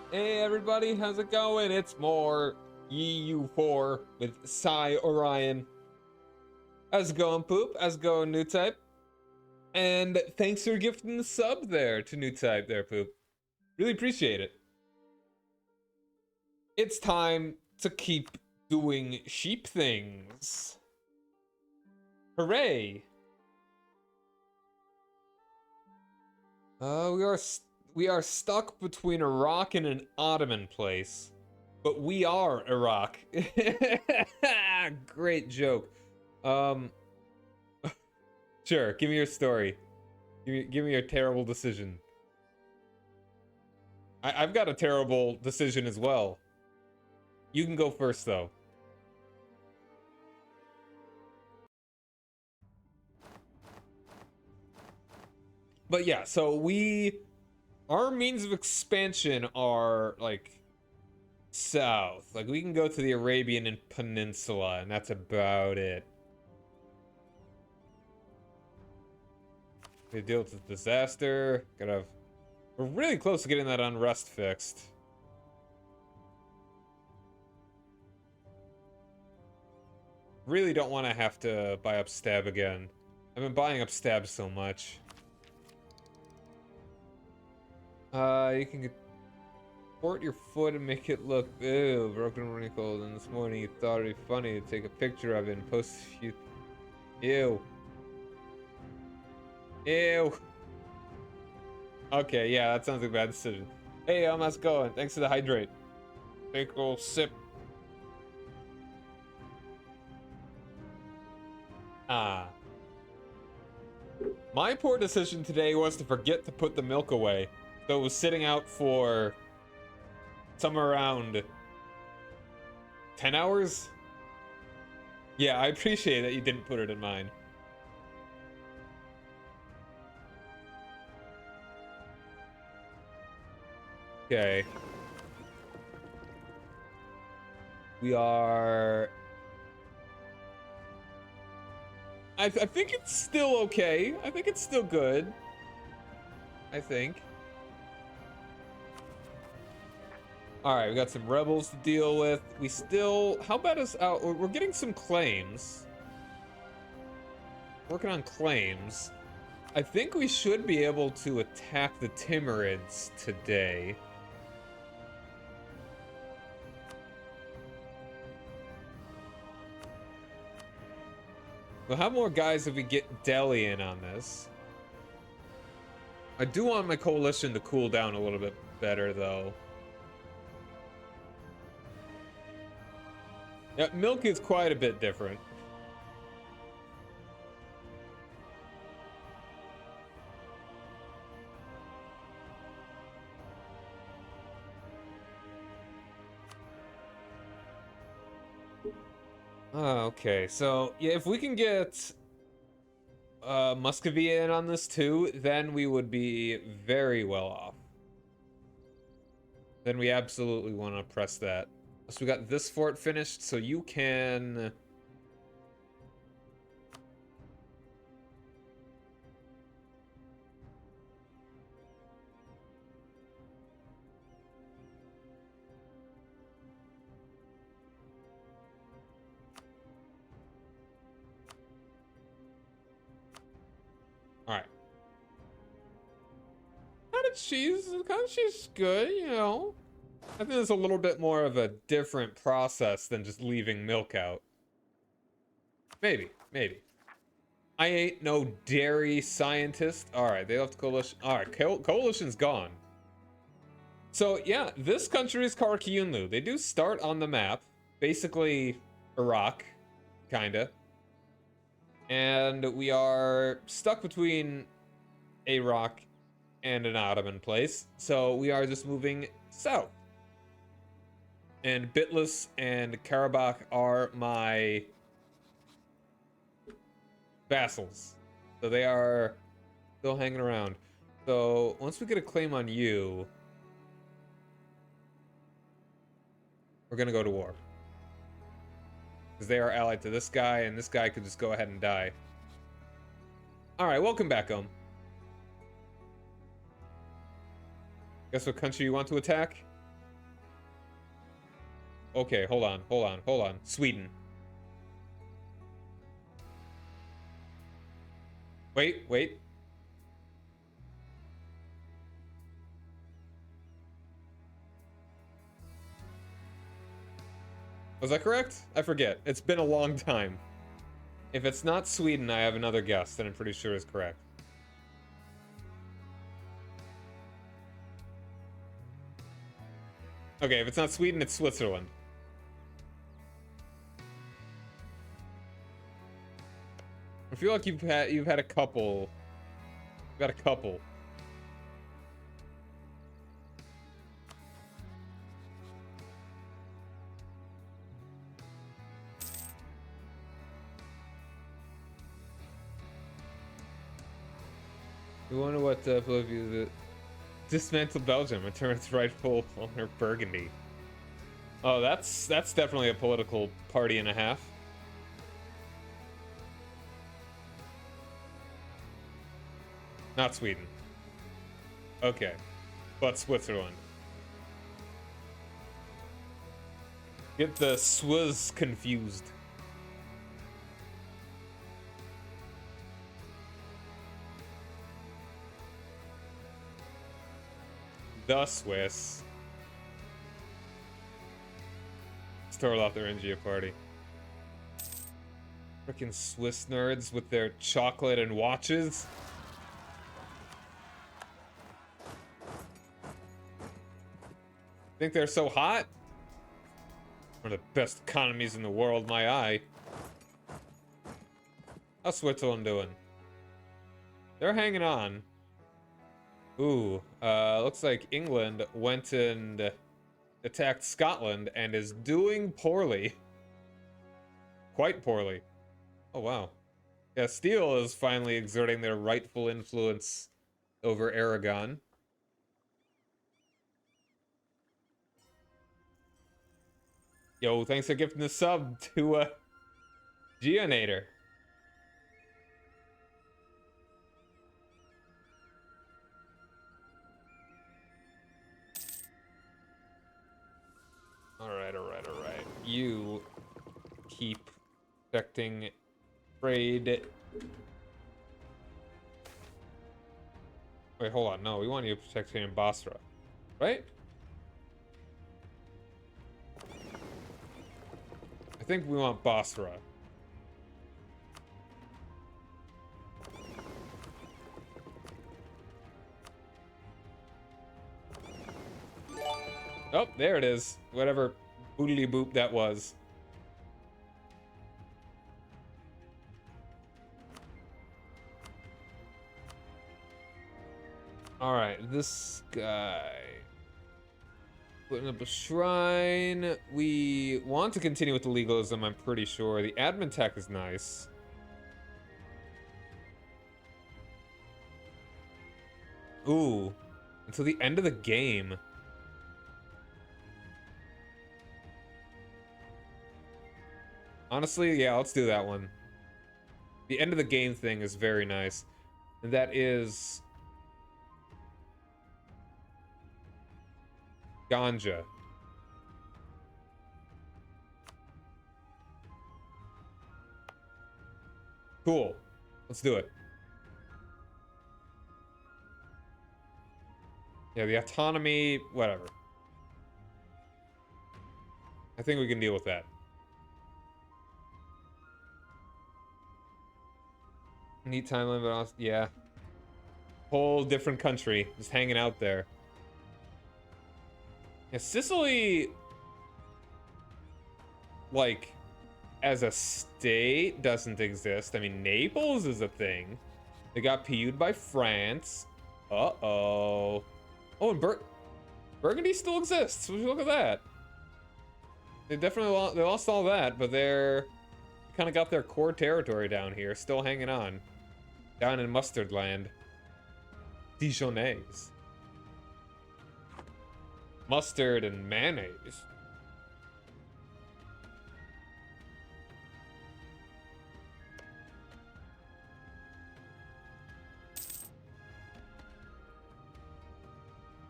Hey everybody, how's it going? It's more EU4 with Psy Orion. How's it going, Poop? How's it going, New Type? And thanks for gifting the sub there to New Type there, Poop. Really appreciate it. It's time to keep doing sheep things. Hooray! We are stuck between Iraq and an Ottoman place. But we are Iraq. Great joke. Sure, give me your story. Give me your terrible decision. I've got a terrible decision as well. You can go first, though. But yeah, so our means of expansion are, like, south. Like, we can go to the Arabian Peninsula, and that's about it. We deal with the disaster. We're really close to getting that unrest fixed. Really don't want to have to buy up stab again. I've been buying up stab so much. You can port your foot and make it look broken wrinkled. And this morning you thought it'd be funny to take a picture of it and post a few. Ew. Ew. Okay, yeah, that sounds like a bad decision. Hey, how's it going? Thanks for the hydrate. Take a little sip. My poor decision today was to forget to put the milk away. So it was sitting out for somewhere around 10 hours? Yeah, I appreciate that you didn't put it in mine. Okay. We are... I think it's still okay. I think it's still good. I think. Alright, we got some rebels to deal with. We still... How about us out? We're getting some claims. Working on claims. I think we should be able to attack the Timurids today. We'll have more guys if we get Delhi in on this. I do want my coalition to cool down a little bit better, though. Yeah, milk is quite a bit different. Okay, so yeah, if we can get Muscovy in on this too, then we would be very well off. Then we absolutely want to press that. So we got this fort finished, so you can... Alright. Cottage cheese good, you know. I think it's a little bit more of a different process than just leaving milk out. Maybe. I ain't no dairy scientist. Alright, they left coalition. Alright, coalition's gone. So, yeah, this country is Qara Qoyunlu. They do start on the map. Basically, Iraq. Kinda. And we are stuck between Iraq and an Ottoman place. So, we are just moving south. And Bitlis and Karabakh are my vassals. So they are still hanging around. So once we get a claim on you, we're going to go to war. Because they are allied to this guy, and this guy could just go ahead and die. Alright, welcome back home. Guess what country you want to attack? Okay, hold on, hold on, hold on. Sweden. Wait, wait. Was that correct? I forget. It's been a long time. If it's not Sweden, I have another guess that I'm pretty sure is correct. Okay, if it's not Sweden, it's Switzerland. I feel like you've had a couple. You've had a couple. We wonder what Bolivia dismantled Belgium and turned its rightful owner Burgundy. Oh, that's definitely a political party and a half. Not Sweden. Okay. But Switzerland. Get the Swiss confused. The Swiss. Start off their NGO party. Frickin' Swiss nerds with their chocolate and watches. Think they're so hot? One of the best economies in the world, my eye. How's Switzerland doing? They're hanging on. Ooh, looks like England went and attacked Scotland and is doing poorly. Quite poorly. Oh, wow. Castile is finally exerting their rightful influence over Aragon. Yo, thanks for gifting the sub to, Geonator. Alright, alright, alright. You keep protecting trade. Wait, hold on. No, we want you protecting in Basra. Right? I think we want Basra. Oh, there it is. Whatever boodly boop that was. Alright, this guy. Putting up a shrine. We want to continue with the legalism, I'm pretty sure. The admin tech is nice. Ooh. Until the end of the game. Honestly, yeah, let's do that one. The end of the game thing is very nice. And that is... ganja. Cool. Let's do it. Yeah, the autonomy, whatever. I think we can deal with that. Neat timeline, but also, yeah. Whole different country, just hanging out there. Yeah, Sicily, like, as a state, doesn't exist. I mean, Naples is a thing. They got PU'd by France. Uh-oh. Oh, and Burgundy still exists. Would you look at that? They definitely they lost all that, but they're kind of got their core territory down here, still hanging on. Down in Mustard Land. Dijonnaise. Mustard and mayonnaise.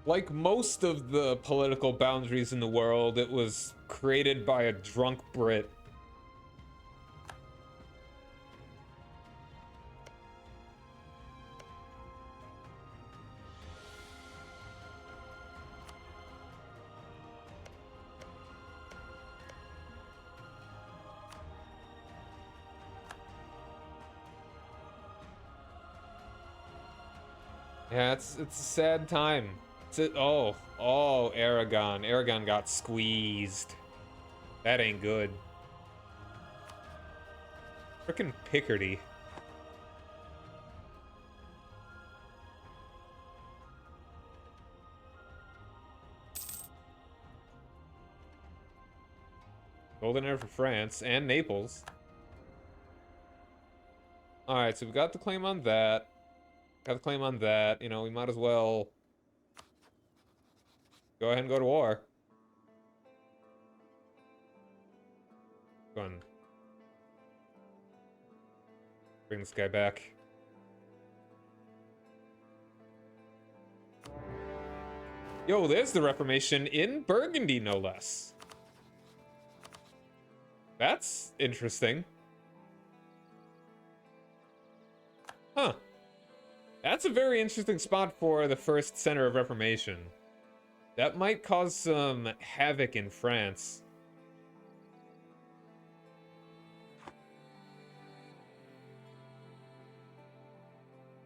Like most of the political boundaries in the world, it was created by a drunk Brit. Yeah, it's a sad time. Oh, Aragon. Aragon got squeezed. That ain't good. Frickin' Picardy. Golden Era for France and Naples. Alright, so we got the claim on that. Got the claim on that. You know, we might as well go ahead and go to war. Go on. Bring this guy back. Yo, there's the Reformation in Burgundy, no less. That's interesting. Huh. That's a very interesting spot for the first center of Reformation. That might cause some havoc in France.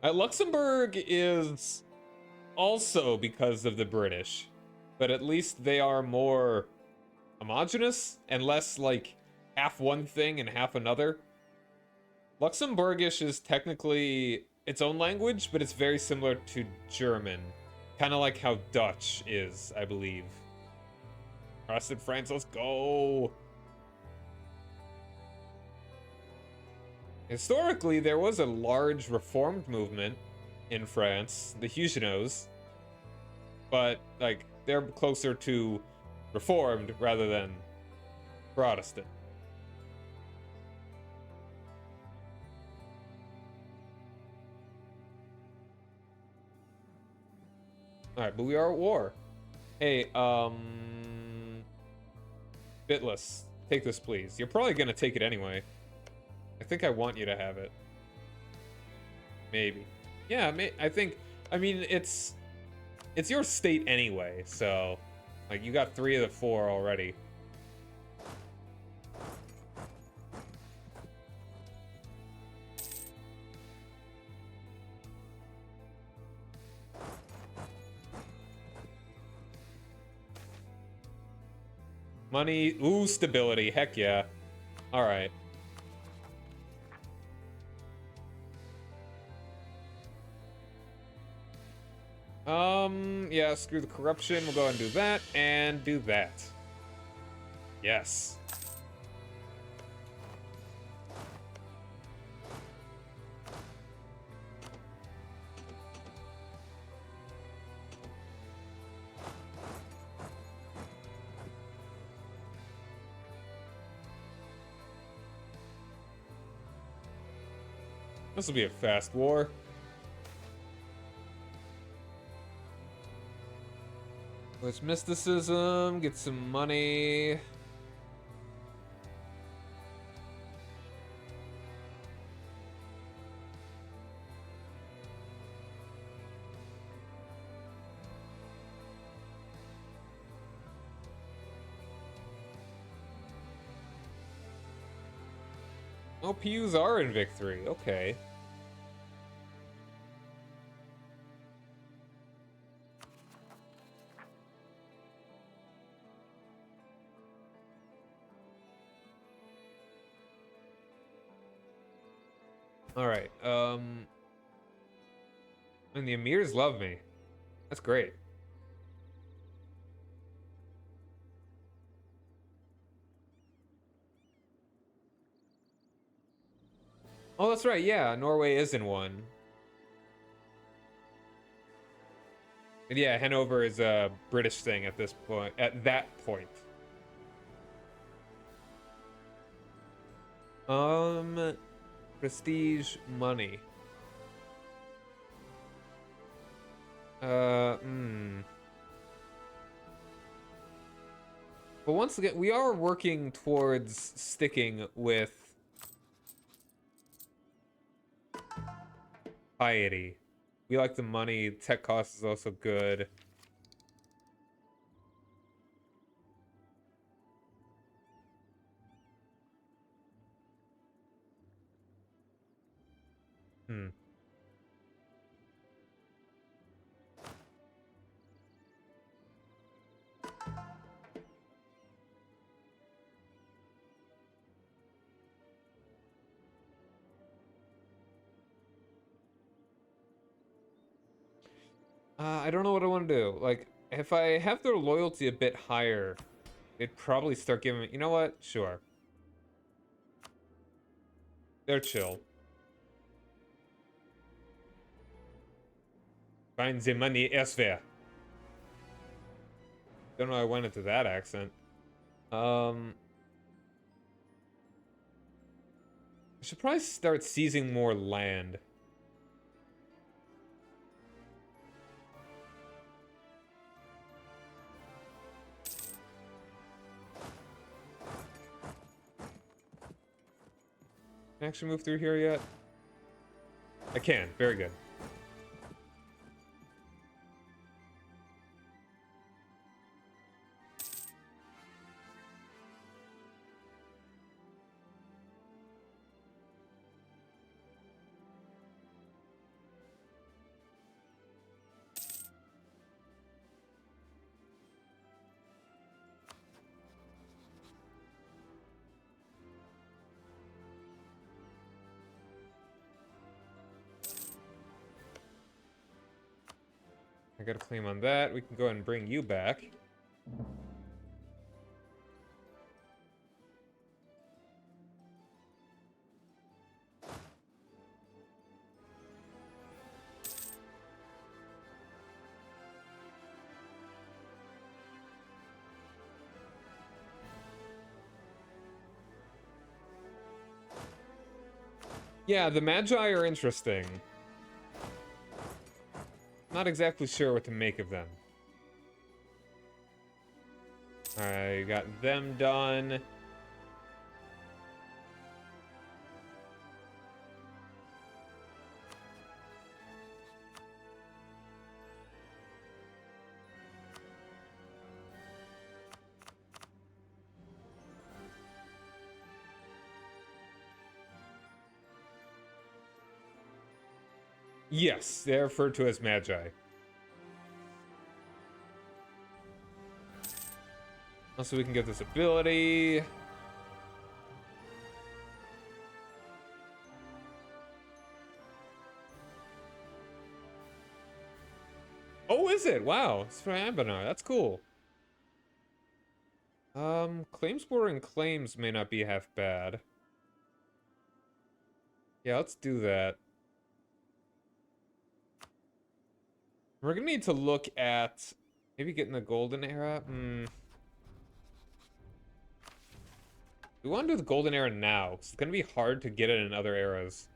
Luxembourg is also because of the British, but at least they are more homogenous and less like half one thing and half another. Luxembourgish is technically its own language, but it's very similar to German. Kind of like how Dutch is, I believe. Protestant France, let's go! Historically, there was a large reformed movement in France, the Huguenots. But, like, they're closer to reformed rather than Protestant. Alright, but we are at war. Hey, Bitless, take this, please. You're probably gonna take it anyway. I think I want you to have it. Maybe. Yeah, I mean, it's your state anyway, so... Like, you got 3 of the 4 already. Money, ooh, stability, heck yeah. Alright. Yeah, screw the corruption. We'll go ahead and do that, and do that. Yes. This will be a fast war. Let's mysticism, get some money. Oh, PUs are in victory. Okay. Alright, and the Emirs love me. That's great. Oh, that's right, yeah, Norway is in one. And yeah, Hanover is a British thing at this point, at that point. Prestige, money. But once again, we are working towards sticking with piety. We like the money. Tech cost is also good. I don't know what I want to do. Like, if I have their loyalty a bit higher, they'd probably start giving me... You know what? Sure. They're chill. Find the money elsewhere. Don't know I went into that accent. I should probably start seizing more land. Can I actually move through here yet? I can. Very good. I got a claim on that. We can go ahead and bring you back. Yeah, the Magi are interesting. Not exactly sure what to make of them. Alright, got them done. Yes, they're referred to as Magi. Also, we can get this ability. Oh, is it? Wow, it's for Ambanar. That's cool. Claims border and claims may not be half bad. Yeah, let's do that. We're gonna need to look at maybe getting the golden era. We want to do the golden era now. It's gonna be hard to get it in other eras.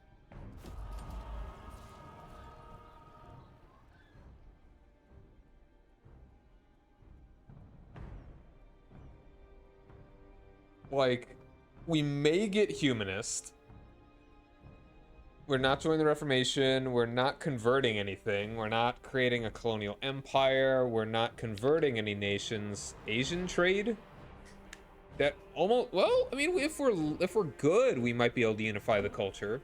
Like, we may get humanist. We're not joining the Reformation. We're not converting anything. We're not creating a colonial empire. We're not converting any nations. Asian trade? That almost, well, I mean, if we're good, we might be able to unify the culture.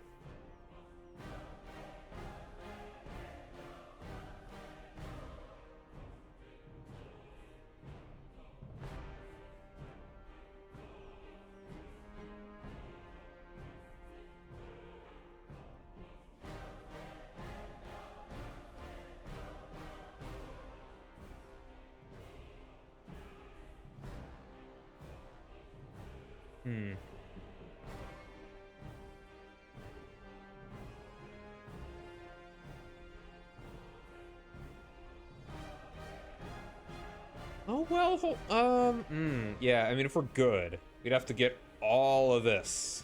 Oh, well, yeah, I mean, if we're good, we'd have to get all of this.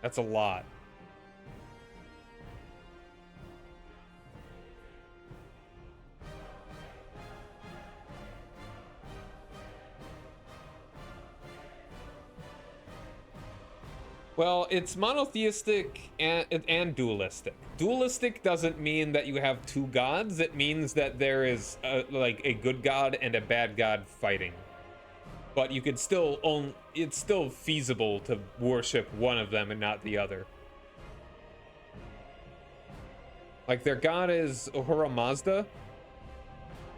That's a lot. Well, it's monotheistic and dualistic. Dualistic doesn't mean that you have two gods. It means that there is like a good god and a bad god fighting. But you could still own. It's still feasible to worship one of them and not the other. Like their god is Ahura Mazda,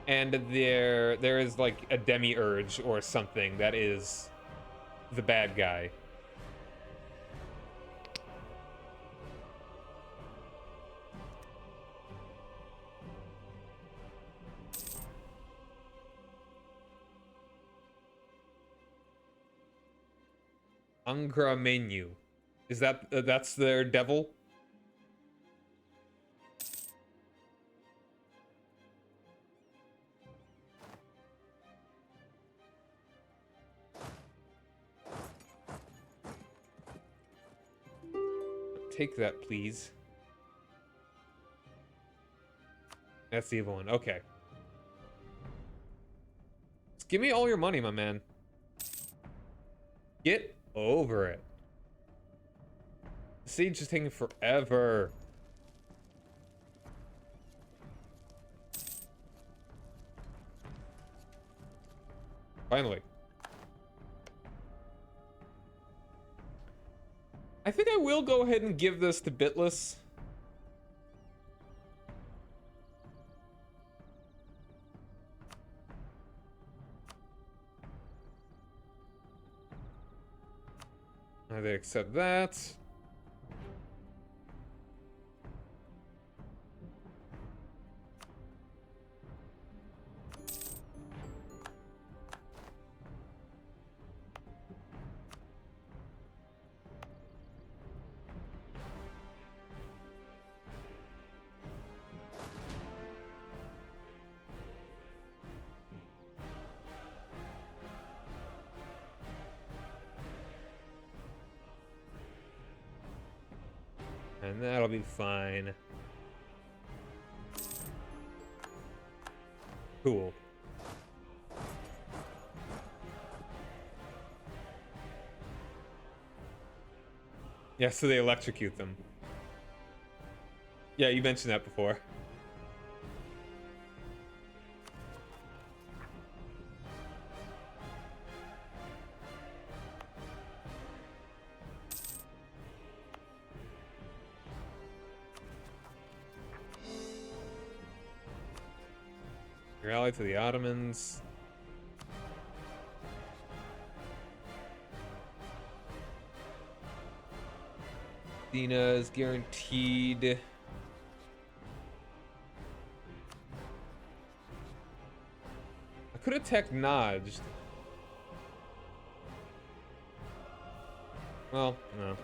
and there is like a demiurge or something that is the bad guy. Angra Menu. Is that that's their devil? Take that, please. That's the evil one. Okay. Just give me all your money, my man. Get over it. The siege is taking forever. Finally. I think I will go ahead and give this to Bitless. They accept that. And that'll be fine. Cool. Yeah, so they electrocute them. Yeah, you mentioned that before. You're allied to the Ottomans. Dina is guaranteed. I could attack Najd. Well, no.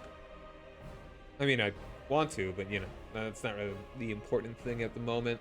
I mean, I want to, but you know, that's not really the important thing at the moment.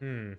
Hmm.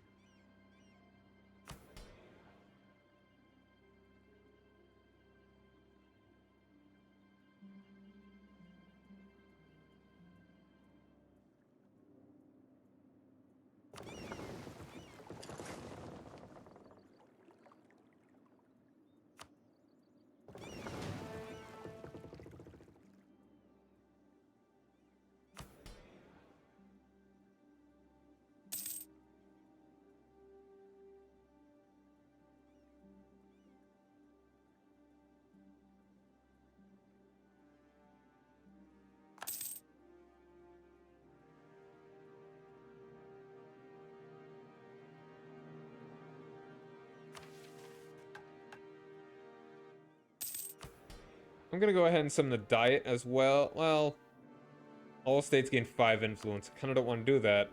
I'm gonna go ahead and summon the Diet as well. Well, all states gain 5 influence. I kinda don't want to do that.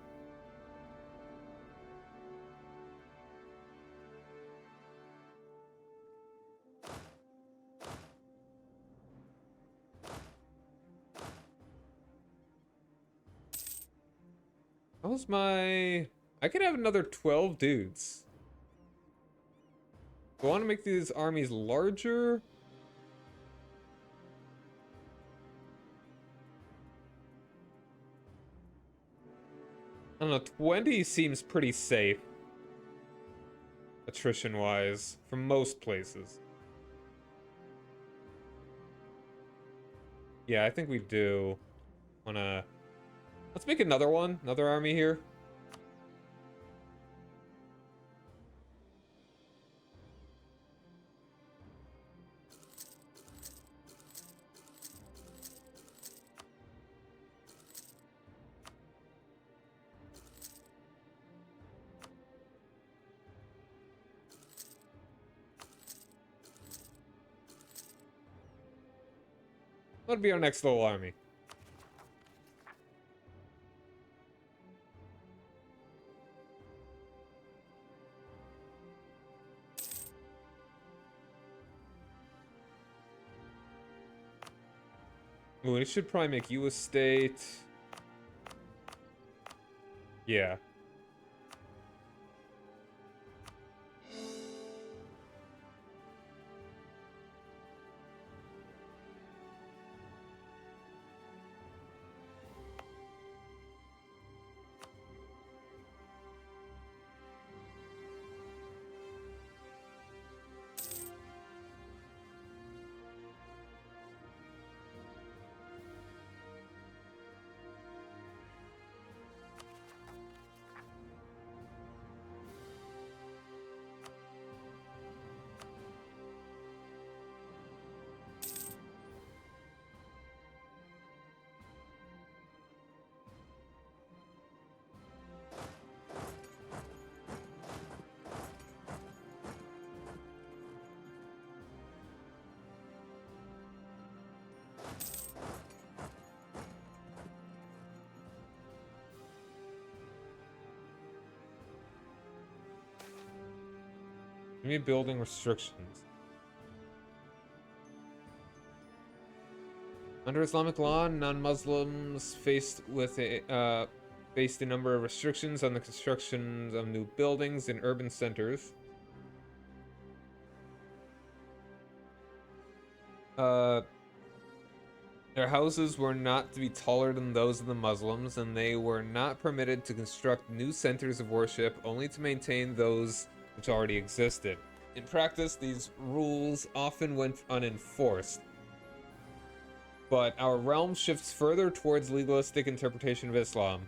How's my... I could have another 12 dudes. Do I want to make these armies larger? I don't know, 20 seems pretty safe. Attrition-wise, for most places. Yeah, I think we do wanna... Let's make another one, another army here. That'll be our next little army. Ooh, we should probably make you a state. Yeah. Give me building restrictions. Under Islamic law, non-Muslims faced a number of restrictions on the construction of new buildings in urban centers. Their houses were not to be taller than those of the Muslims, and they were not permitted to construct new centers of worship, only to maintain those which already existed. In practice, these rules often went unenforced. But our realm shifts further towards legalistic interpretation of Islam.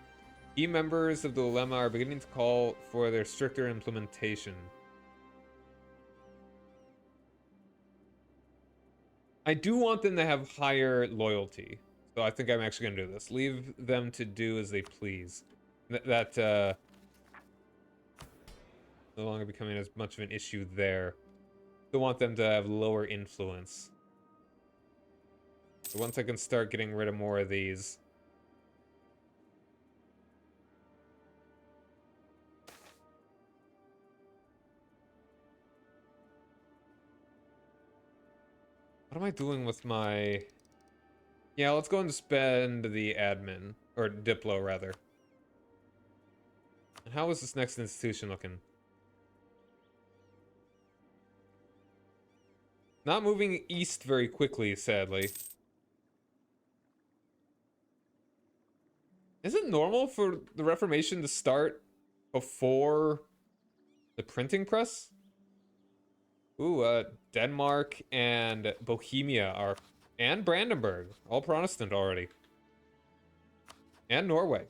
Key members of the ulema are beginning to call for their stricter implementation. I do want them to have higher loyalty, so I think I'm actually going to do this. Leave them to do as they please. That no longer becoming as much of an issue there. I want them to have lower influence. So once I can start getting rid of more of these. What am I doing with my... Yeah, let's go and spend the admin. Or Diplo, rather. And how is this next institution looking? Not moving east very quickly, sadly. Is it normal for the Reformation to start before the printing press? Ooh, Denmark and Bohemia are... And Brandenburg. All Protestant already. And Norway.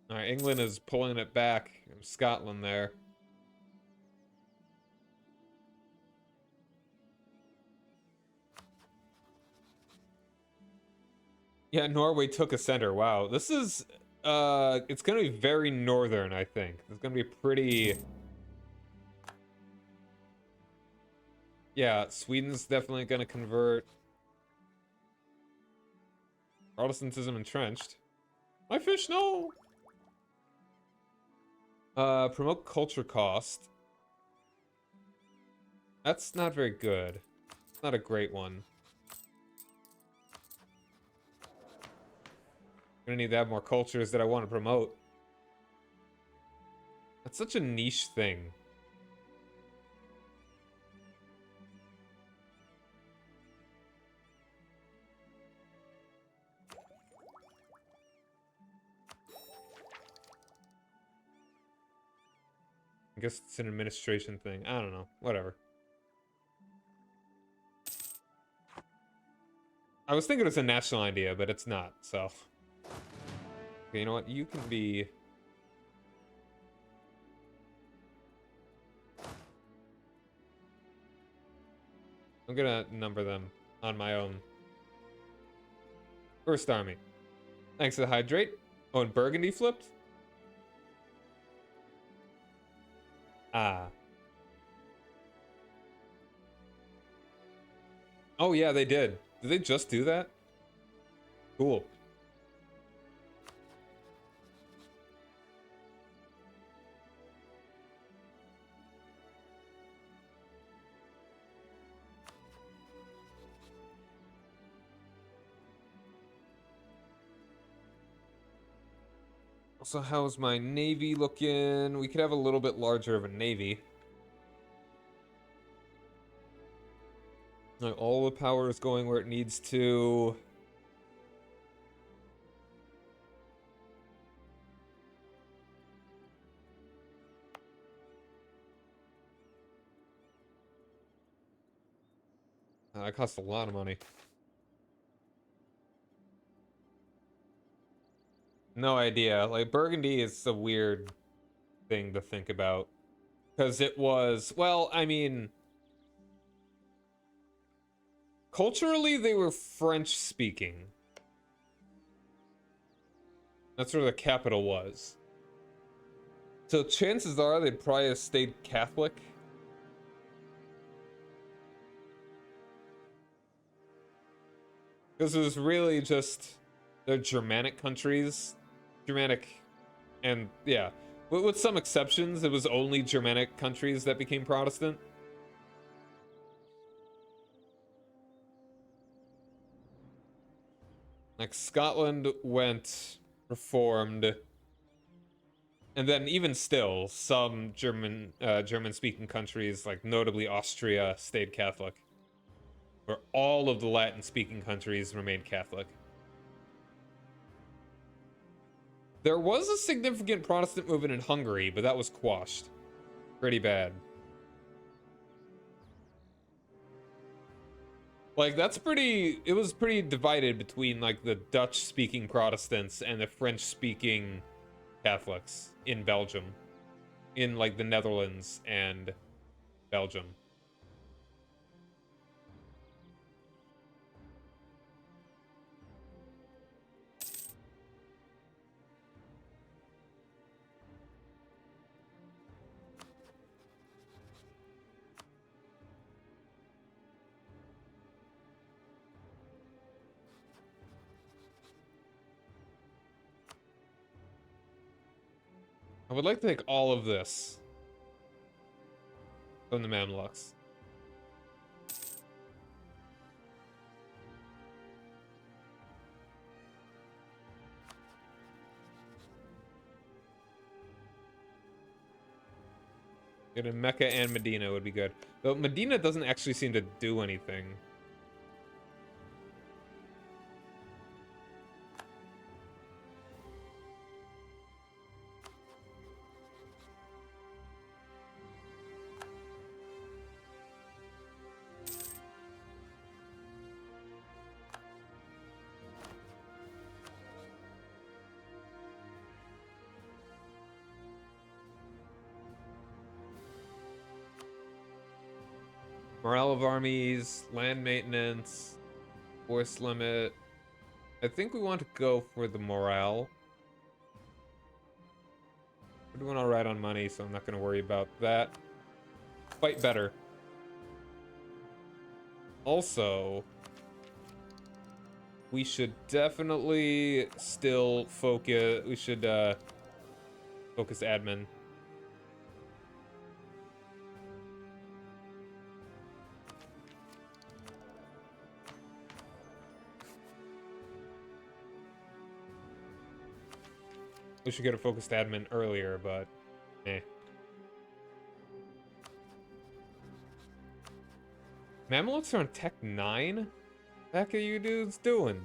Alright, England is pulling it back. Scotland there. Yeah, Norway took a center. Wow, this is... it's gonna be very northern, I think. It's gonna be pretty... Yeah, Sweden's definitely gonna convert. Protestantism entrenched. My fish, no! Promote culture cost. That's not very good. Not a great one. Gonna need to have more cultures that I want to promote. That's such a niche thing. I guess it's an administration thing. I don't know. Whatever. I was thinking it's a national idea, but it's not, so. Okay, you know what? You can be... I'm gonna number them on my own. First army. Thanks to the hydrate. Oh, and Burgundy flipped? Ah. Oh, yeah, they did. Did they just do that? Cool. So how's my navy looking? We could have a little bit larger of a navy. Like all the power is going where it needs to. That costs a lot of money. No idea. Like, Burgundy is a weird thing to think about. Because it was, well, I mean... Culturally, they were French-speaking. That's where the capital was. So chances are they'd probably have stayed Catholic. Because it was really just... They're Germanic countries. Germanic... And, yeah. With some exceptions, it was only Germanic countries that became Protestant. Like, Scotland went Reformed. And then even still, some German-speaking countries, like notably Austria, stayed Catholic. Where all of the Latin-speaking countries remained Catholic. There was a significant Protestant movement in Hungary, but that was quashed. Pretty bad. Like, that's pretty... It was pretty divided between, like, the Dutch-speaking Protestants and the French-speaking Catholics in Belgium. In, like, the Netherlands and Belgium. I would like to take all of this from the Mamluks. Get in Mecca and Medina would be good. Though Medina doesn't actually seem to do anything. Morale of armies, land maintenance, force limit. I think we want to go for the morale. We're doing alright on money, so I'm not going to worry about that. Fight better. Also, we should definitely still focus. We should focus admin. We should get a focused admin earlier, but eh. Mamluks are on Tech 9? The heck are you dudes doing?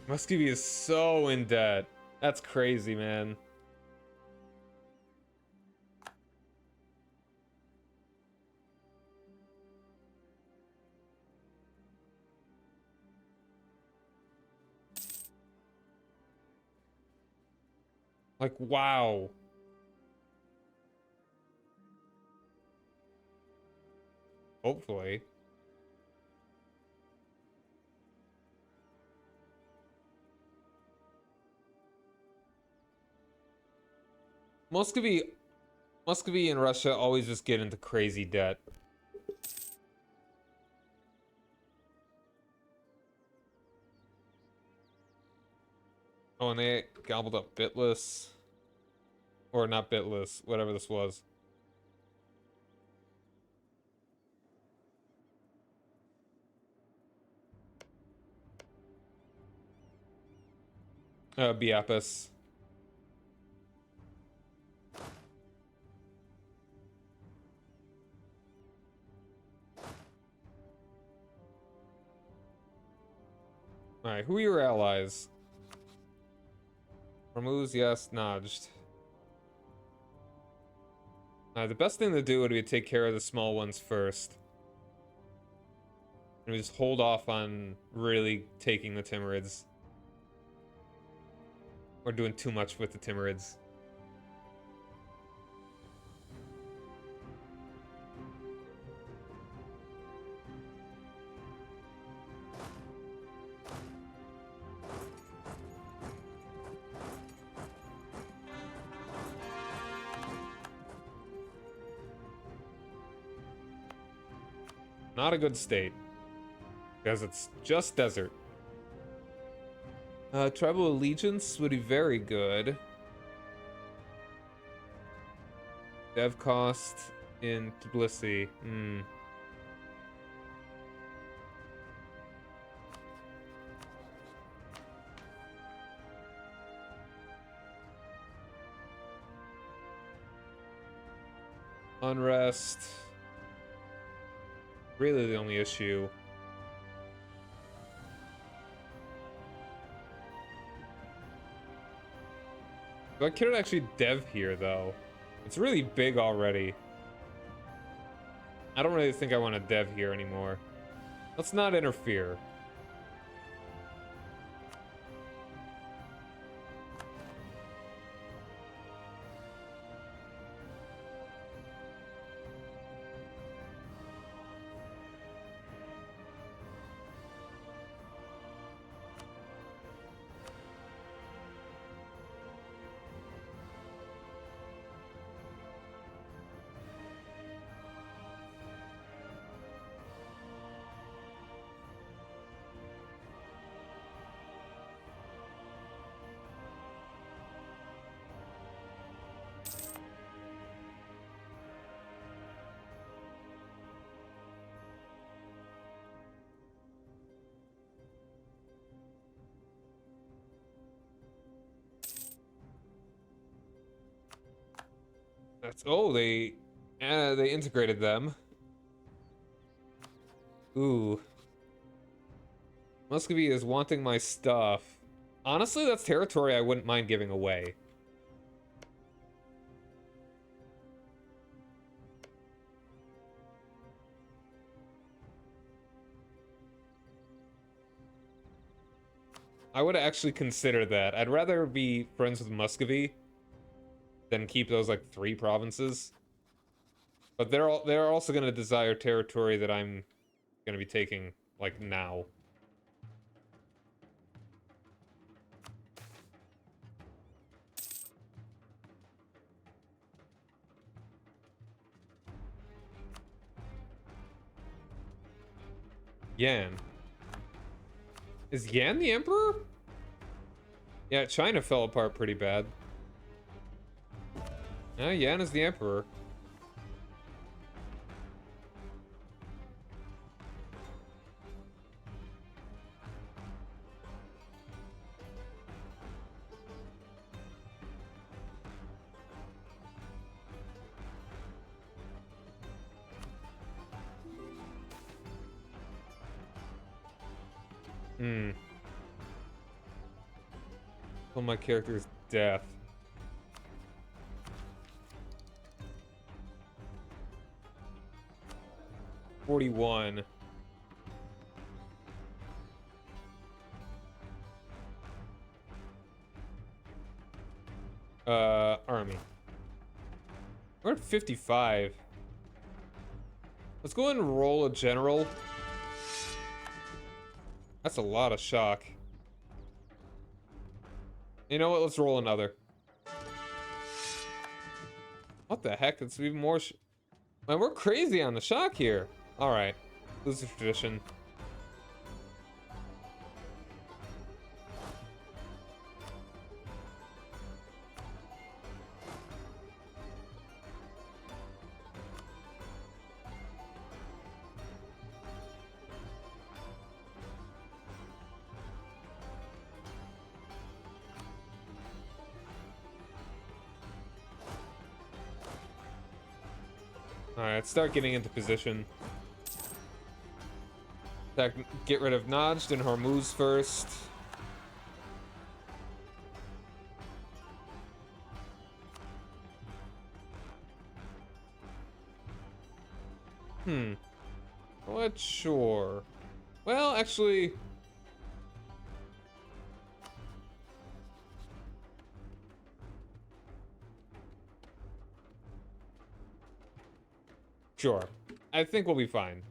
Muscovy is so in debt. That's crazy, man. Like, wow. Hopefully. Muscovy and Russia always just get into crazy debt. Oh, and they gobbled up Bitless. Or not Bitless, whatever this was. Biapis. Alright, who are your allies? Ramuz, yes, nah, just... the best thing to do would be to take care of the small ones first. And we just hold off on really taking the Timurids. Or doing too much with the Timurids. Not a good state. Because it's just desert. Tribal allegiance would be very good. Dev cost in Tbilisi. Unrest. Really the only issue. I could actually dev here, though. It's really big already. I don't really think I want to dev here anymore. Let's not interfere. That's they integrated them. Ooh. Muscovy is wanting my stuff. Honestly, that's territory I wouldn't mind giving away. I would actually consider that. I'd rather be friends with Muscovy than keep those like 3 provinces. But they're also going to desire territory that I'm going to be taking like now. Yan. Is Yan the emperor? Yeah, China fell apart pretty bad. Yeah, Yan is the emperor. Hmm. Well, my character's death. $41. Army. We're at 55. Let's go ahead and roll a general. That's a lot of shock. You know what? Let's roll another. What the heck? It's even more man, we're crazy on the shock here. Alright. Lose the tradition. Alright, start getting into position. Get rid of Najd and Hormuz first. What? Sure. Well, actually... Sure. I think we'll be fine.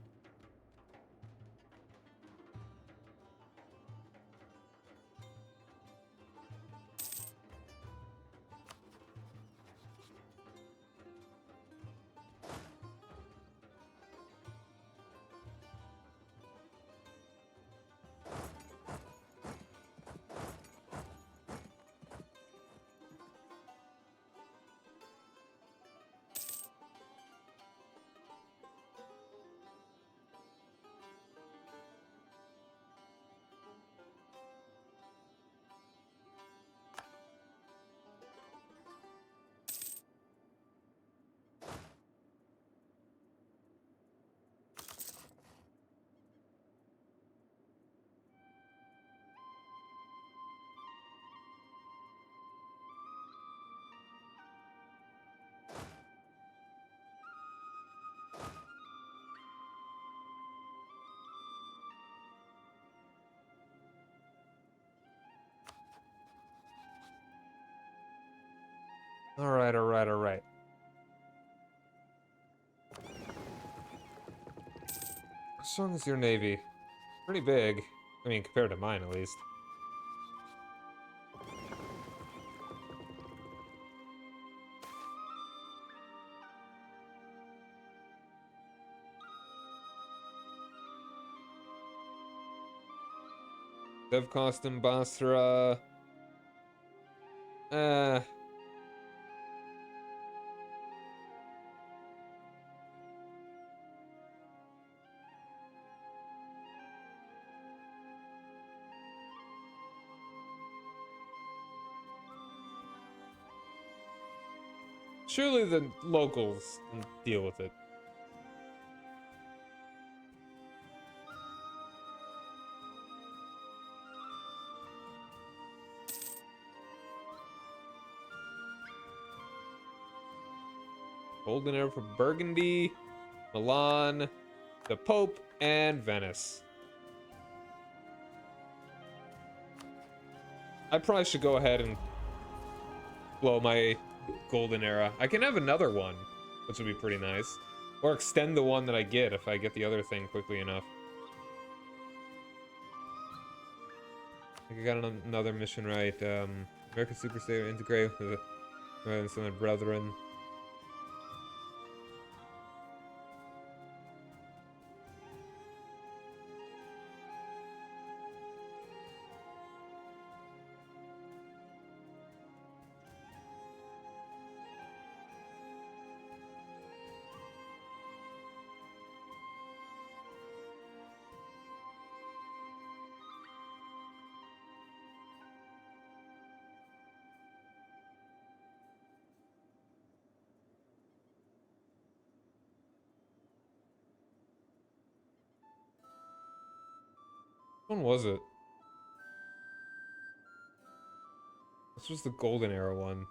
Alright, alright, alright. How strong is your navy? Pretty big. I mean, compared to mine, at least. Dev Costum Basra. Surely the locals can deal with it. Golden Era for Burgundy, Milan, the Pope, and Venice. I probably should go ahead and blow my Golden Era. I can have another one, which would be pretty nice. Or extend the one that I get if I get the other thing quickly enough. I think I got another mission right. American Super State integrate with some brethren. When was it? This was the Golden Era one.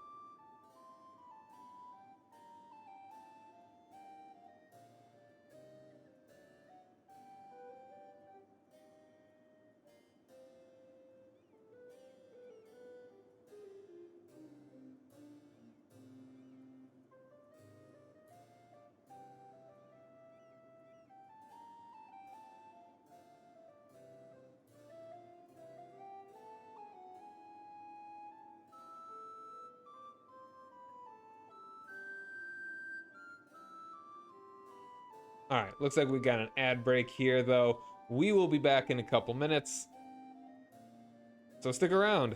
Alright, looks like we got an ad break here, though. We will be back in a couple minutes, so stick around.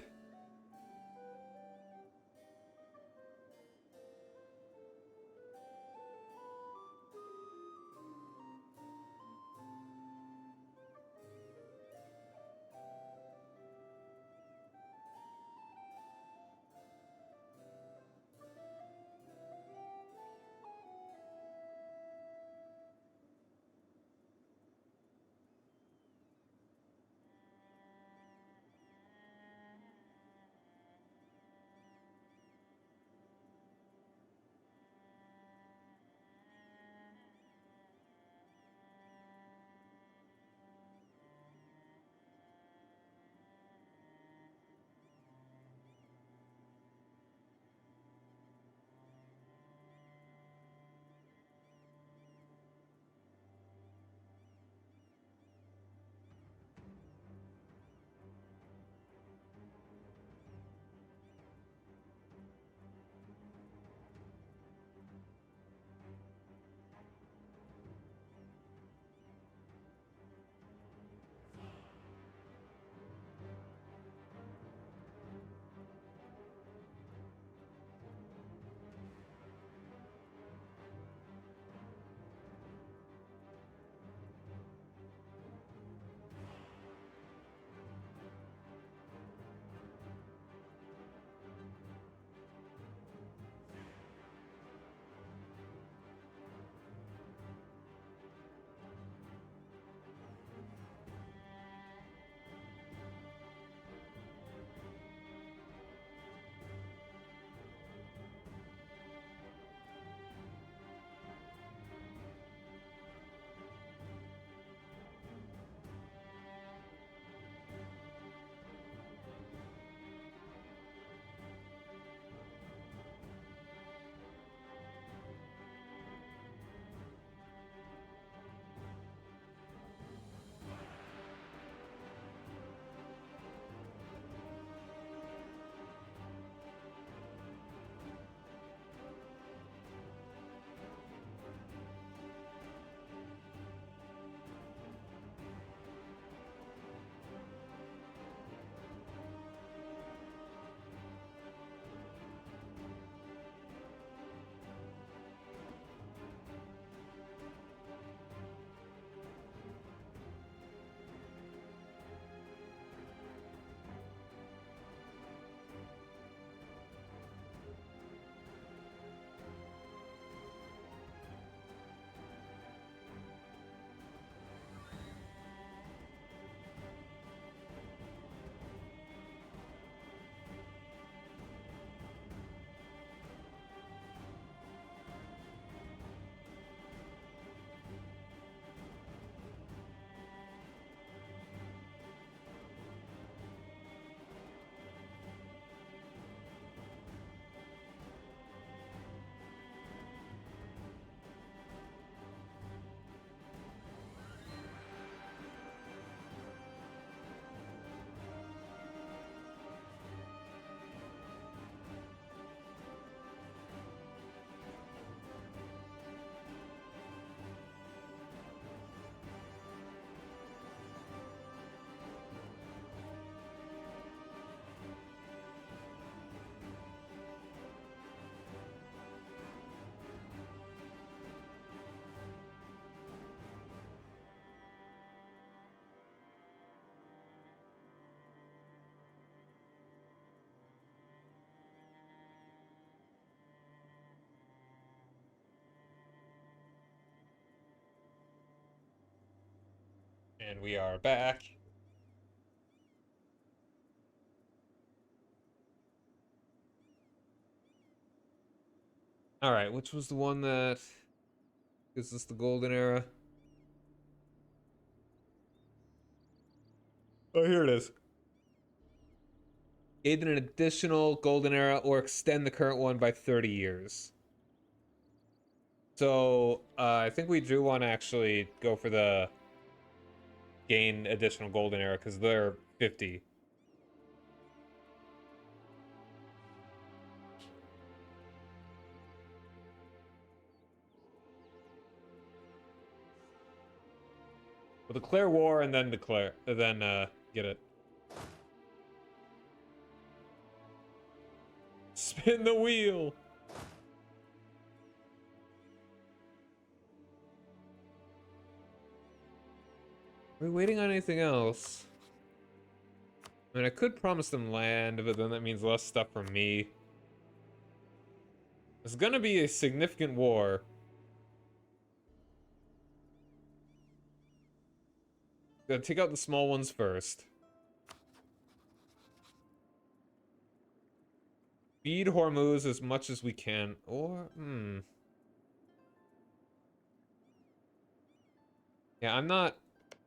And we are back. All right, which was the one that is this the golden era? Oh, here it is. Aid in an additional golden era or extend the current one by 30 years. So, I think we do want to actually go for the gain additional golden era because they're 50. We'll declare war and then get it. Spin the wheel. Are we waiting on anything else? I mean, I could promise them land, but then that means less stuff from me. It's gonna be a significant war. Gotta take out the small ones first. Feed Hormuz as much as we can. Or, yeah, I'm not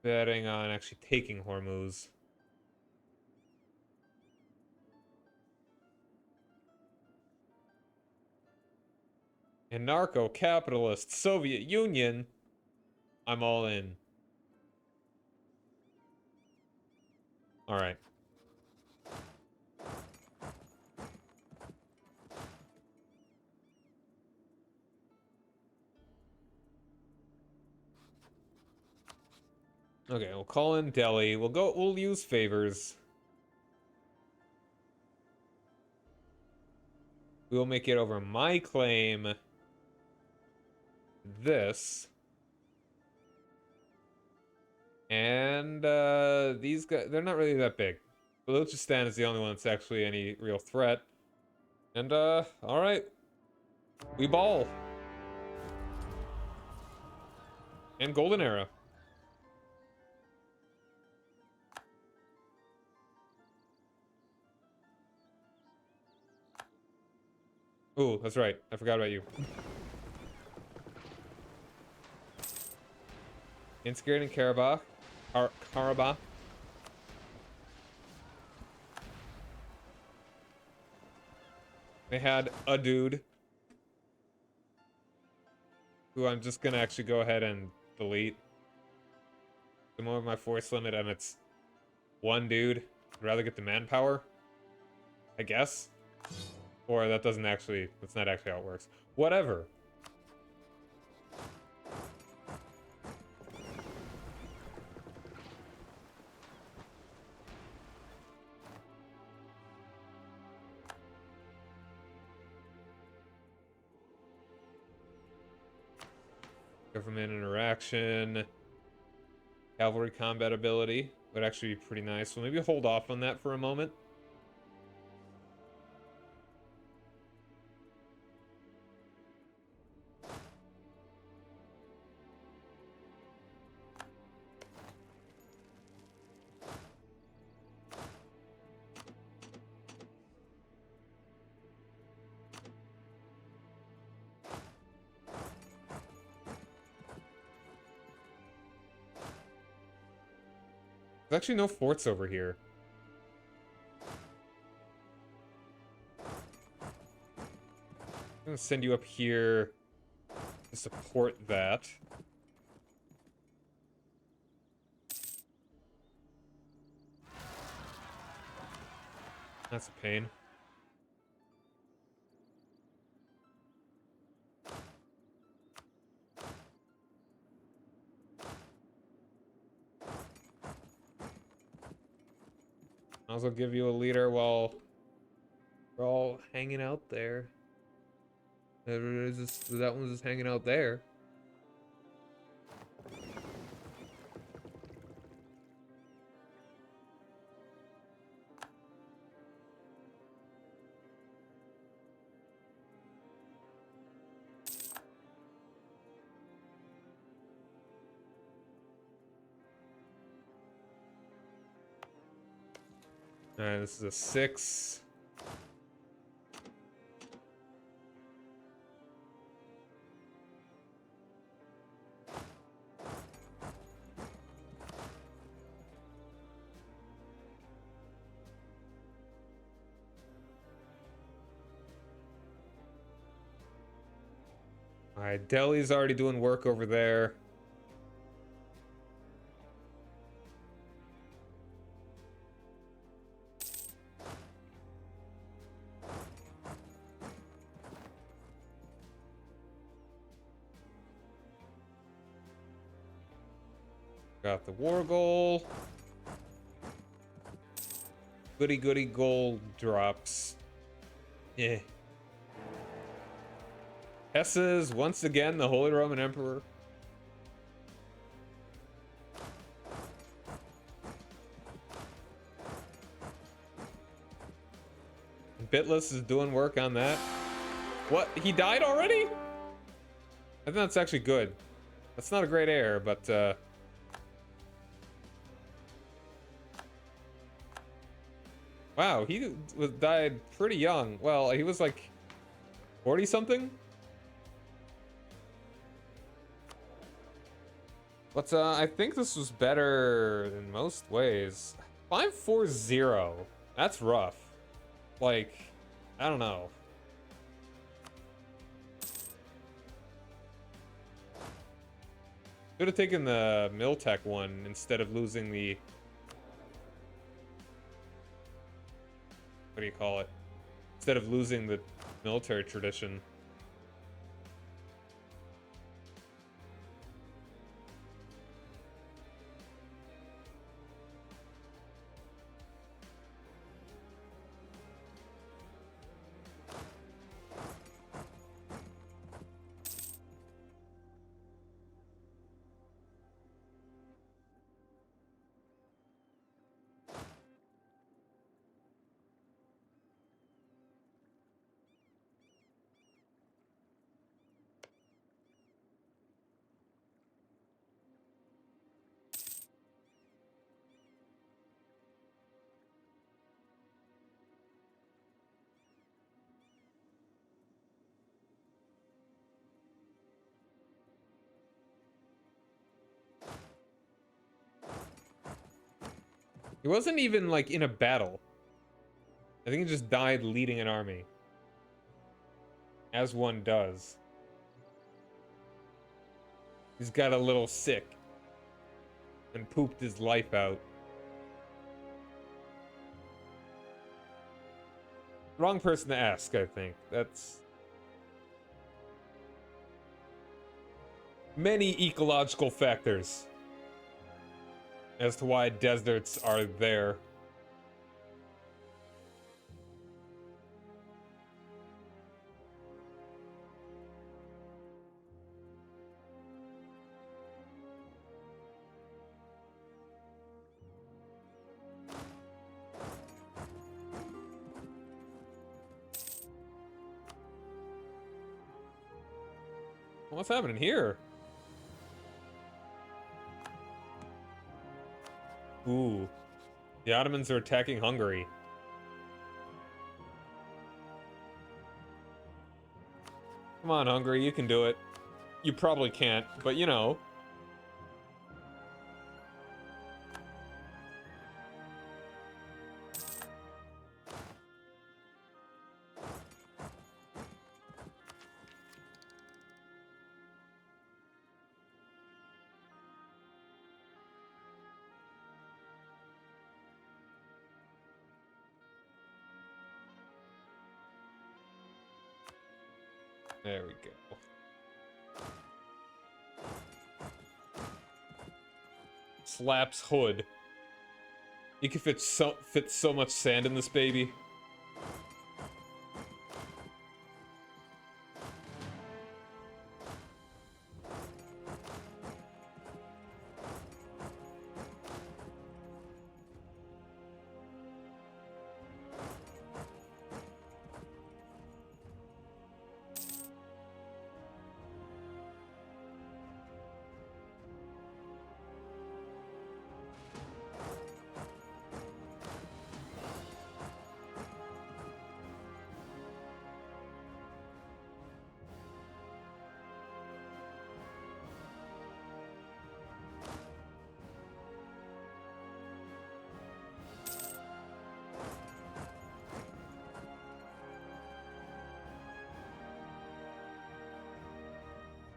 betting on actually taking Hormuz. Anarcho-capitalist Soviet Union. I'm all in. All right. Okay, we'll call in Delhi. We'll use favors. We will make it over my claim. This. And these guys, they're not really that big. Balochistan is the only one that's actually any real threat. And alright. We ball. And golden era. Ooh, that's right. I forgot about you. Instigating Karabakh. They had a dude who I'm just gonna actually go ahead and delete. The more of my force limit and it's one dude. I'd rather get the manpower, I guess. Or that's not actually how it works. Whatever. Government interaction. Cavalry combat ability would actually be pretty nice. So maybe hold off on that for a moment. There's actually no forts over here. I'm gonna send you up here to support that. That's a pain. I'll also give you a leader while we're all hanging out there. That one's just hanging out there. Alright, this is a 6. Alright, Delhi's already doing work over there. Got the war goal. Goody goody gold drops. Yeah. Hesse once again the Holy Roman Emperor. Bitless is doing work on that. What? He died already? I think that's actually good. That's not a great error, but wow, he died pretty young. Well, he was like 40 something. But I think this was better in most ways. 540. That's rough. Like, I don't know. Should have taken the Miltech one instead of losing the... What do you call it? Instead of losing the military tradition. He wasn't even, like, in a battle. I think he just died leading an army. As one does. He's got a little sick. And pooped his life out. Wrong person to ask, I think. That's... Many ecological factors as to why deserts are there. What's happening here? Ooh. The Ottomans are attacking Hungary. Come on, Hungary, you can do it. You probably can't, but you know. There we go. Slaps hood. You can fit so much sand in this baby.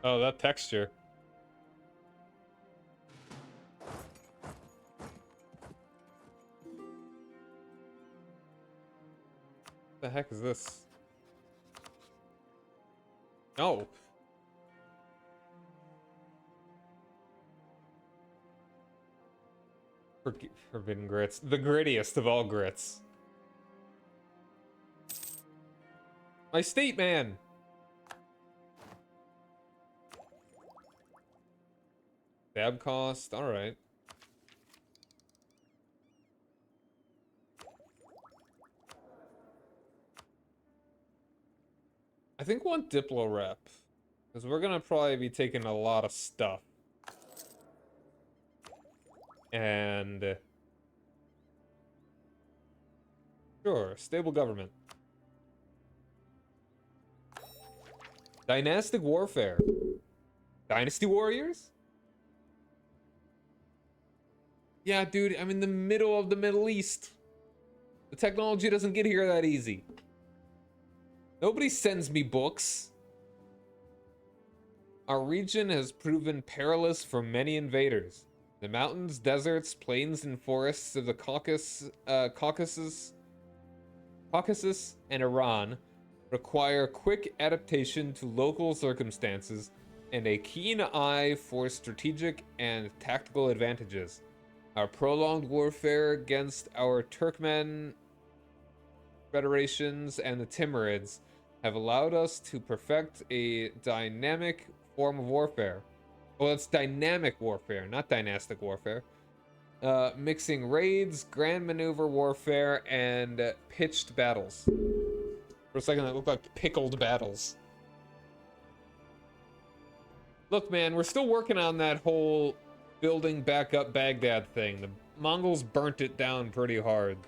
Oh, that texture. What the heck is this? Oh. Forbidden grits. The grittiest of all grits. My state man! Dab cost, alright. I think one Diplo rep. Because we're gonna probably be taking a lot of stuff. And... Sure, stable government. Dynastic warfare. Dynasty warriors? Yeah, dude, I'm in the middle of the Middle East. The technology doesn't get here that easy. Nobody sends me books. Our region has proven perilous for many invaders. The mountains, deserts, plains, and forests of the Caucasus, and Iran require quick adaptation to local circumstances and a keen eye for strategic and tactical advantages. Our prolonged warfare against our Turkmen federations and the Timurids have allowed us to perfect a dynamic form of warfare. Well, it's dynamic warfare, not dynastic warfare. Mixing raids, grand maneuver warfare, and pitched battles. For a second, that looked like pickled battles. Look, man, we're still working on that whole building back up Baghdad thing. The Mongols burnt it down pretty hard.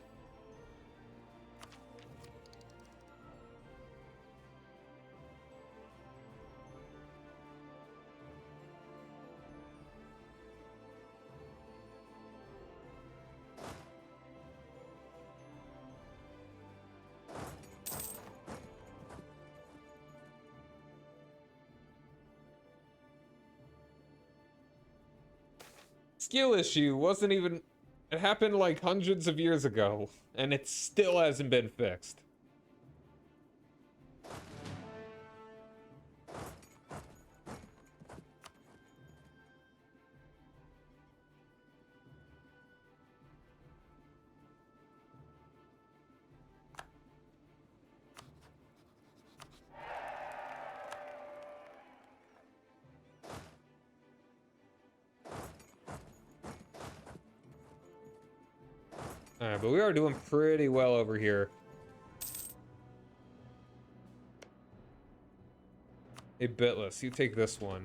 Skill issue wasn't even... It happened like hundreds of years ago, and it still hasn't been fixed. Alright, but we are doing pretty well over here. Hey, Bitless, you take this one.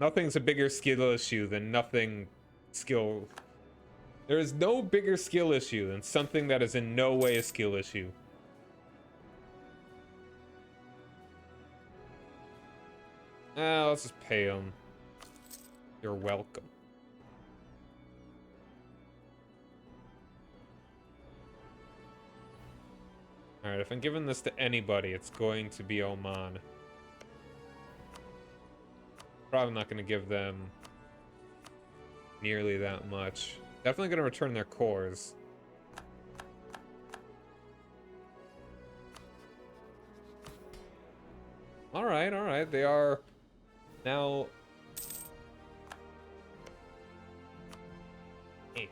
Nothing's a bigger skill issue than nothing skill. There is no bigger skill issue than something that is in no way a skill issue. Let's just pay him. You're welcome. Alright, if I'm giving this to anybody, it's going to be Oman. Probably not going to give them nearly that much. Definitely going to return their cores. Alright, alright. They are now... Hey.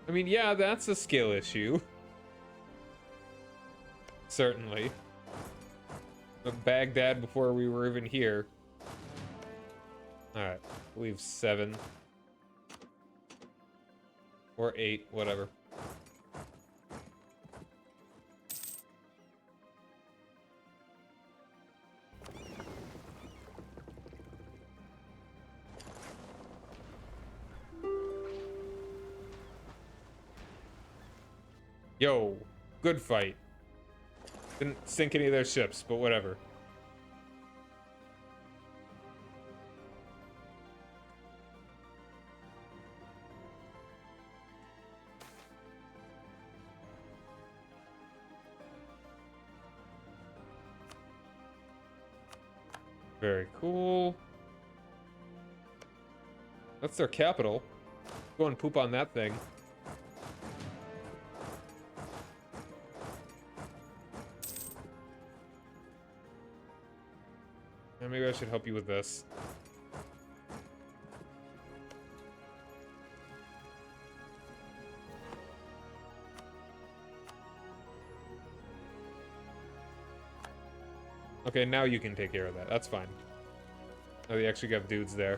I mean, yeah, that's a skill issue. Certainly. But Baghdad before we were even here. Alright, leave 7. Or 8, whatever. Yo, good fight. Didn't sink any of their ships, but whatever. Very cool. That's their capital. Go and poop on that thing. And maybe I should help you with this. Okay, now you can take care of that. That's fine. Oh, they actually got dudes there.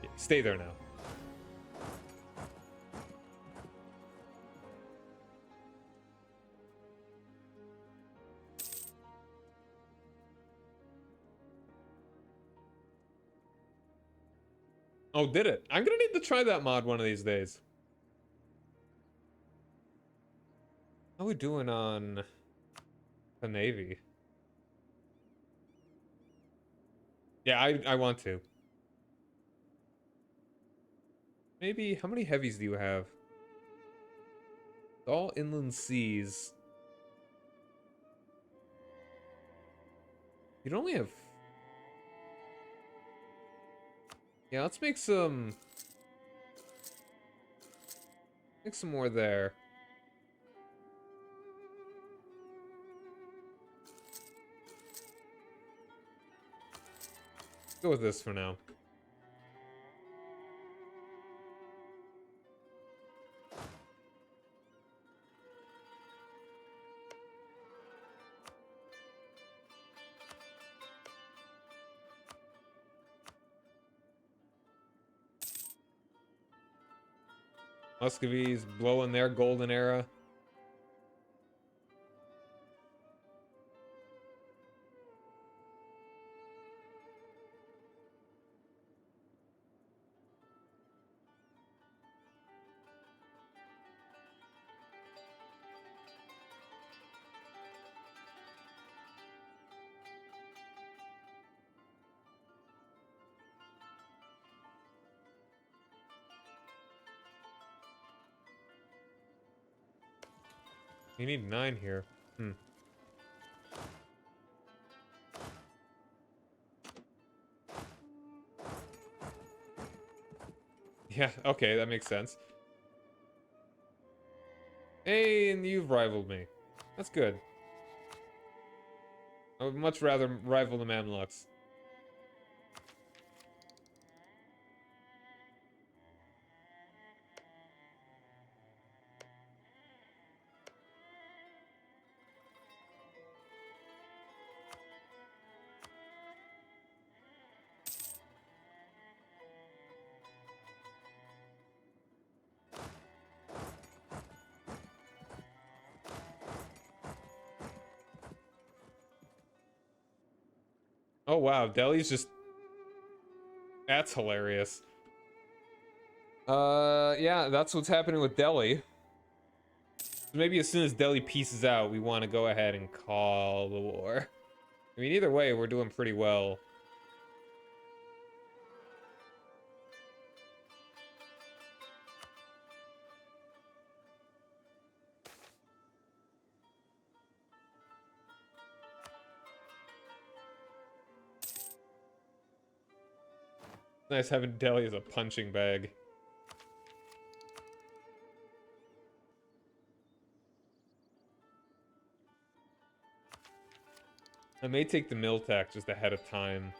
Yeah, stay there now. Oh, did it? I'm gonna need to try that mod one of these days. How are we doing on the Navy? Yeah, I want to. Maybe, how many heavies do you have? All inland seas. You'd only have... Yeah, let's make some... Make some more there. Go with this for now. Muscovy's blowing their golden era. You need 9 here. Hmm. Yeah, okay, that makes sense. Hey, and you've rivaled me. That's good. I would much rather rival the Mamluks. Oh wow, Delhi's just... That's hilarious. Yeah, that's what's happening with Delhi. Maybe as soon as Delhi pieces out, we want to go ahead and call the war. I mean, either way, we're doing pretty well. Nice having Delhi as a punching bag. I may take the Miltac just ahead of time.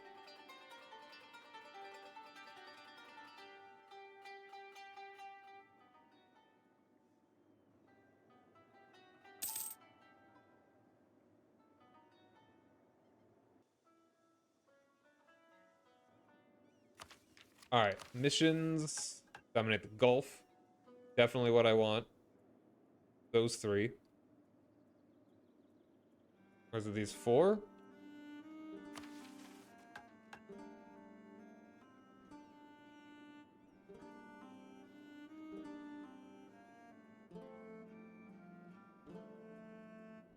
Alright, missions. Dominate the Gulf. Definitely what I want. Those 3. Or is it these 4?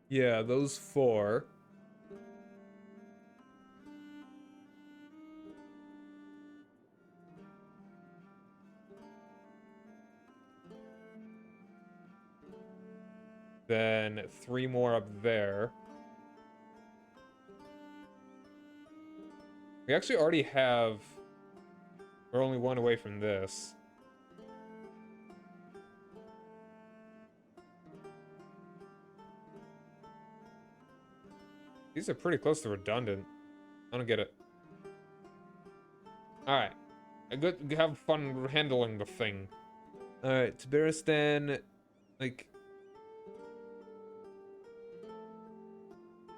Yeah, those 4. Then 3 more up there. We actually already have... We're only 1 away from this. These are pretty close to redundant. I don't get it. Alright. Good, have fun handling the thing. Alright, Tabaristan, like...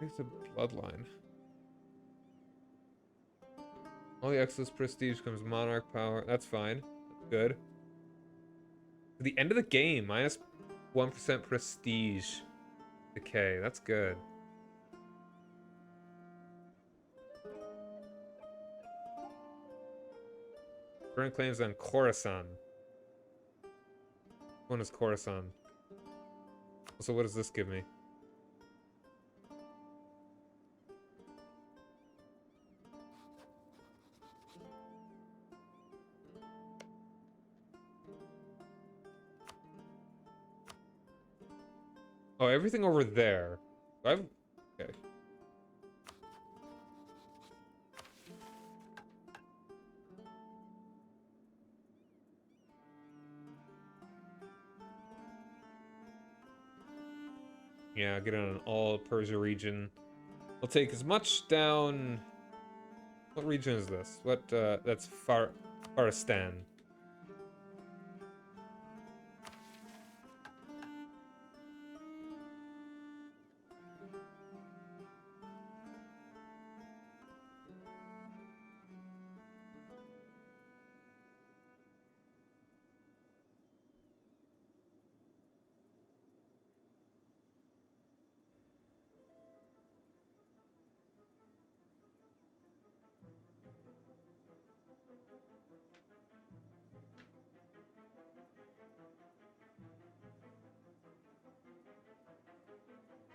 It's a bloodline. All the excess prestige comes monarch power. That's fine. Good. To the end of the game, minus 1% prestige decay. That's good. Current claims on Khorasan. Which one is Khorasan? So what does this give me? Oh, everything over there. Okay. Yeah, get on all Persia region. We'll take as much down... What region is this? What, that's Faristan.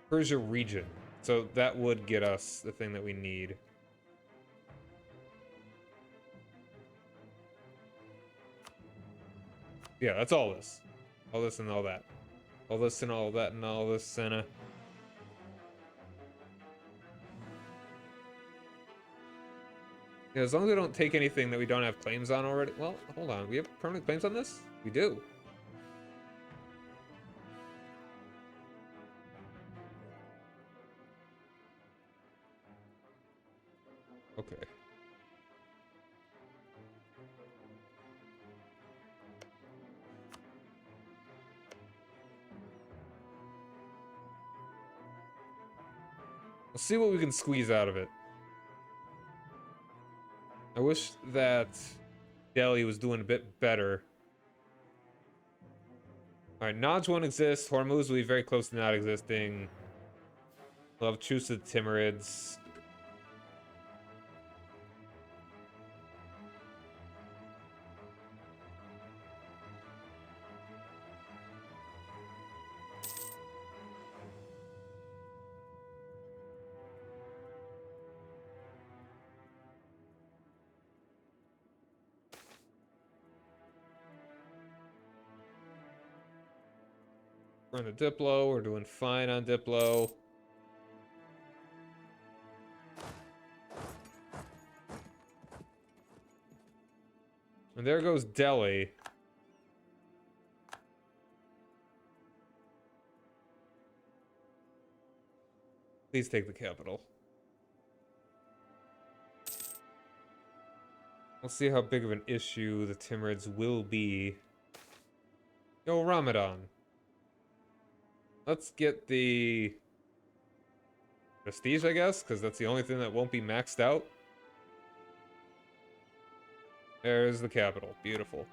Persia region. So that would get us the thing that we need. Yeah, that's all this. All this and all that. All this and all that and all this and Yeah, as long as we don't take anything that we don't have claims on already. Well, hold on. We have permanent claims on this? We do. Okay. We'll see what we can squeeze out of it. I wish that Delhi was doing a bit better. Alright, Naj won't exist. Hormuz will be very close to not existing. We'll have truce with Timurids. We're on the Diplo. We're doing fine on Diplo. And there goes Delhi. Please take the capital. We'll see how big of an issue the Timurids will be. Yo, Ramadan. Let's get the prestige, I guess, because that's the only thing that won't be maxed out. There's the capital. Beautiful.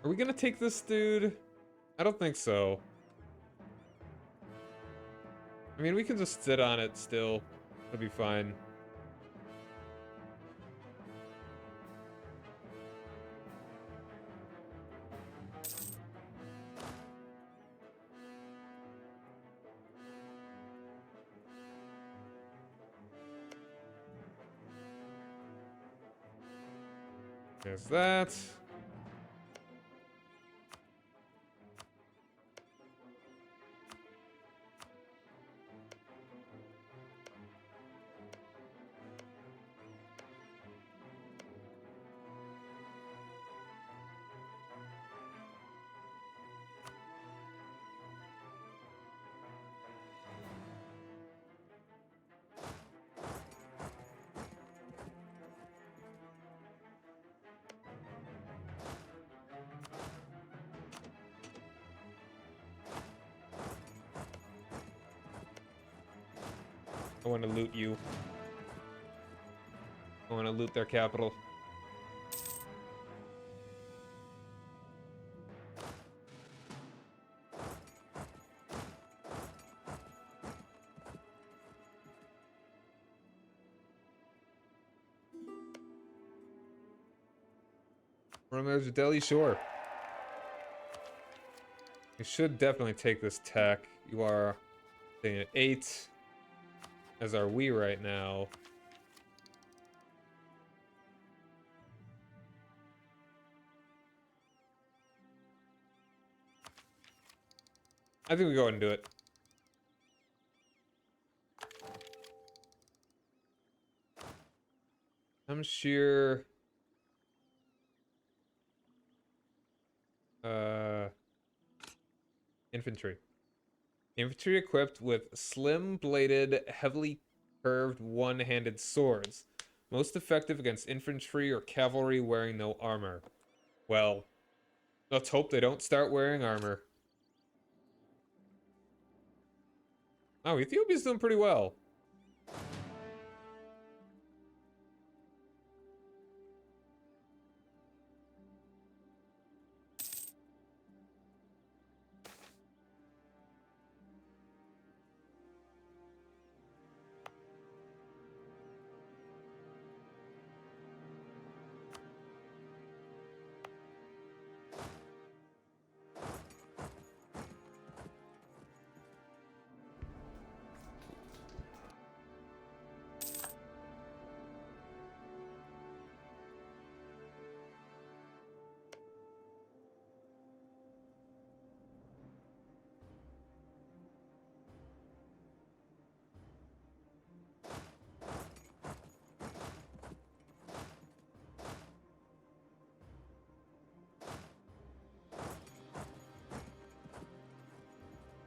Are we gonna take this dude? I don't think so. I mean, we can just sit on it still. It'll be fine. There's that. I want to loot you. I want to loot their capital. There's Delhi Shore. You should definitely take this tech. You are staying at 8. As are we right now. I think we go ahead and do it. I'm sure. Infantry. Infantry equipped with slim-bladed, heavily curved one-handed swords. Most effective against infantry or cavalry wearing no armor. Well, let's hope they don't start wearing armor. Oh, Ethiopia's doing pretty well.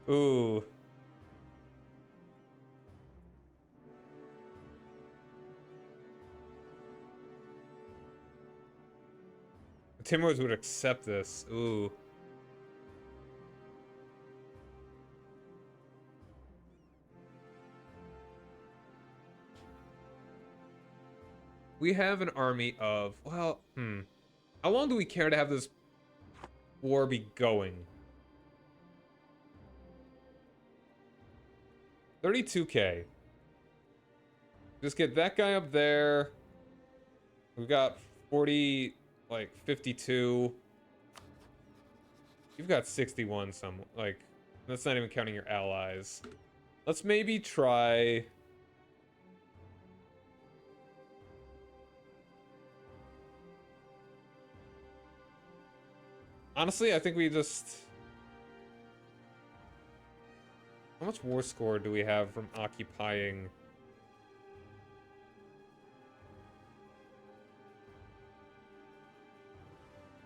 Ooh. Timors would accept this. Ooh. We have an army of, well, How long do we care to have this war be going? 32K. Just get that guy up there. We've got 40, like 52. You've got 61 some, like, that's not even counting your allies. Let's maybe try... Honestly, I think we just... How much war score do we have from occupying?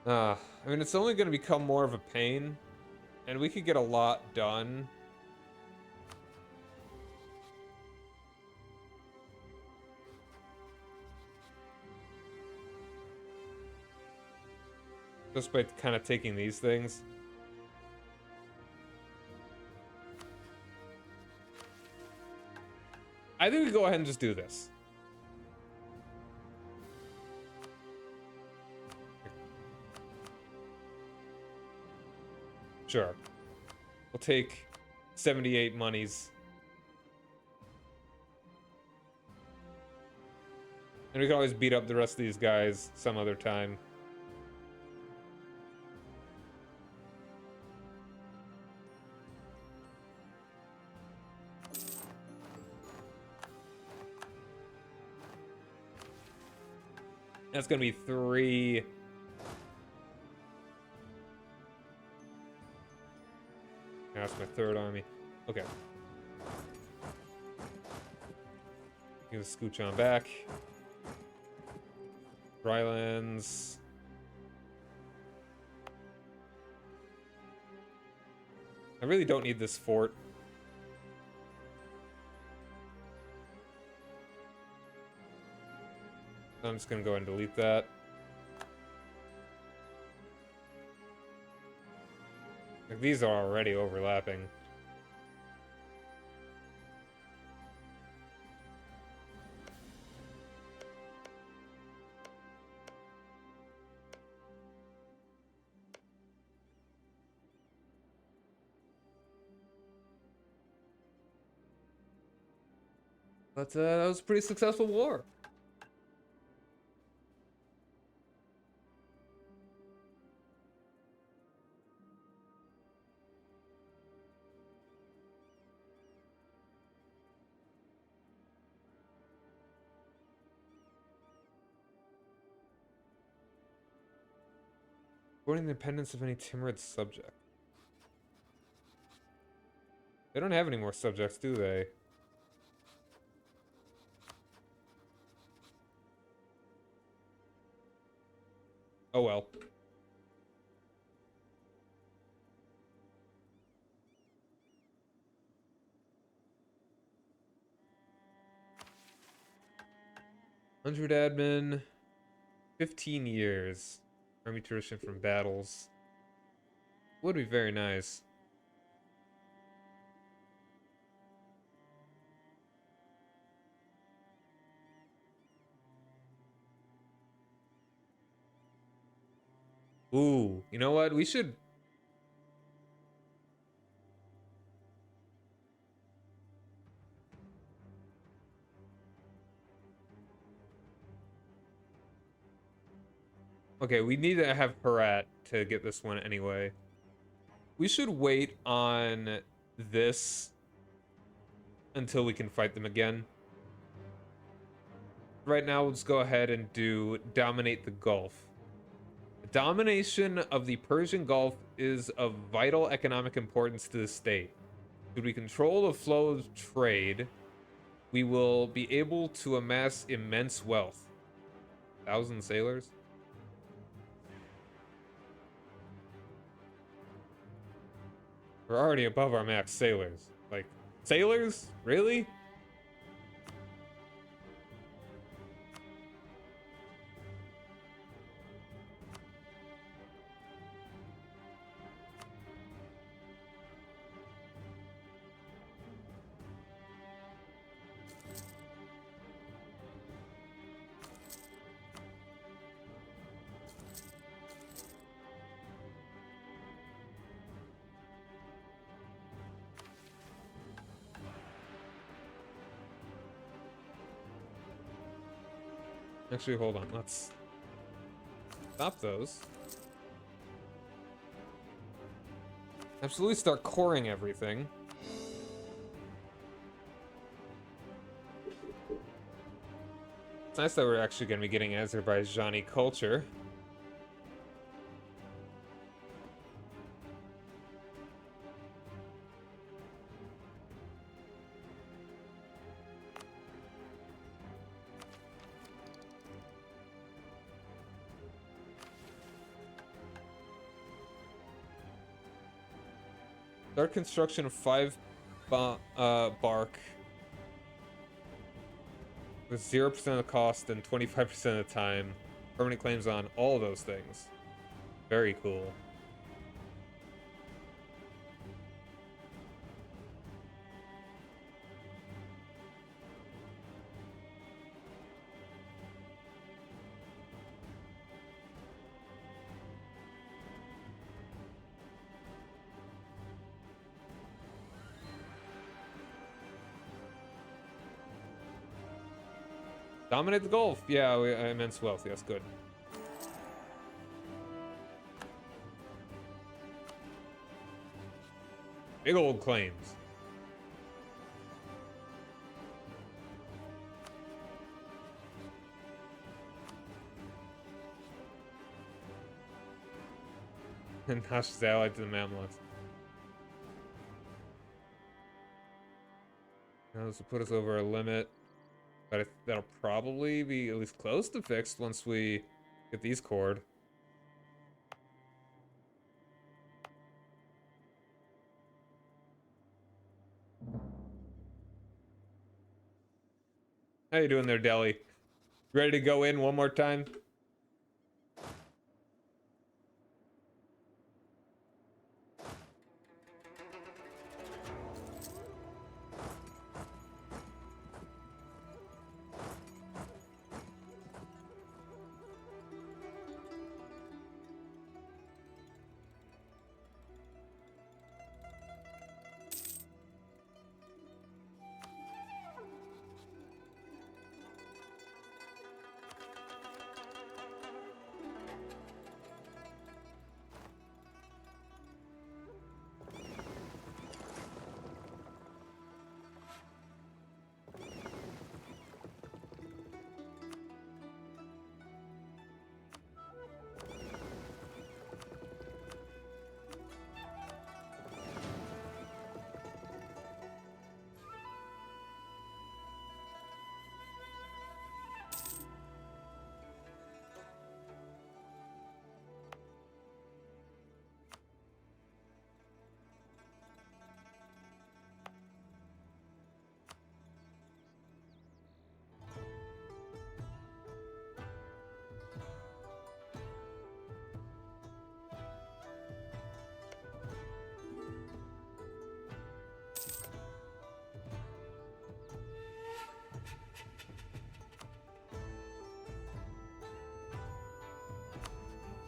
I mean, it's only going to become more of a pain, and we could get a lot done. Just by kind of taking these things. I think we go ahead and just do this. Sure. We'll take 78 monies. And we can always beat up the rest of these guys some other time. That's gonna be 3. That's my 3rd army. Okay. Gonna scooch on back. Drylands. I really don't need this fort. I'm just gonna go ahead and delete that. Like, these are already overlapping. But that was a pretty successful war. Supporting the independence of any Timurid subject. They don't have any more subjects, do they? Oh well. $100 admin. 15 years. Army tradition from battles. Would be very nice. Ooh, you know what? We should... Okay, we need to have Herat to get this one anyway. We should wait on this until we can fight them again. Right now, let's go ahead and do Dominate the Gulf. The domination of the Persian Gulf is of vital economic importance to the state. Should we control the flow of trade, we will be able to amass immense wealth. 1,000 sailors? We're already above our max sailors. Like, sailors? Really? Actually, hold on. Let's stop those. Absolutely start coring everything. It's nice that we're actually going to be getting Azerbaijani culture. Start construction of 5 bark with 0% of the cost and 25% of the time. Permanent claims on all of those things. Very cool. Dominate the Gulf. Yeah, immense wealth. Yes, good. Big old claims. And now she's allied to the Mamluks. Now this will put us over a limit. But that'll probably be at least close to fixed once we get these cored. How you doing there, Delhi? Ready to go in one more time?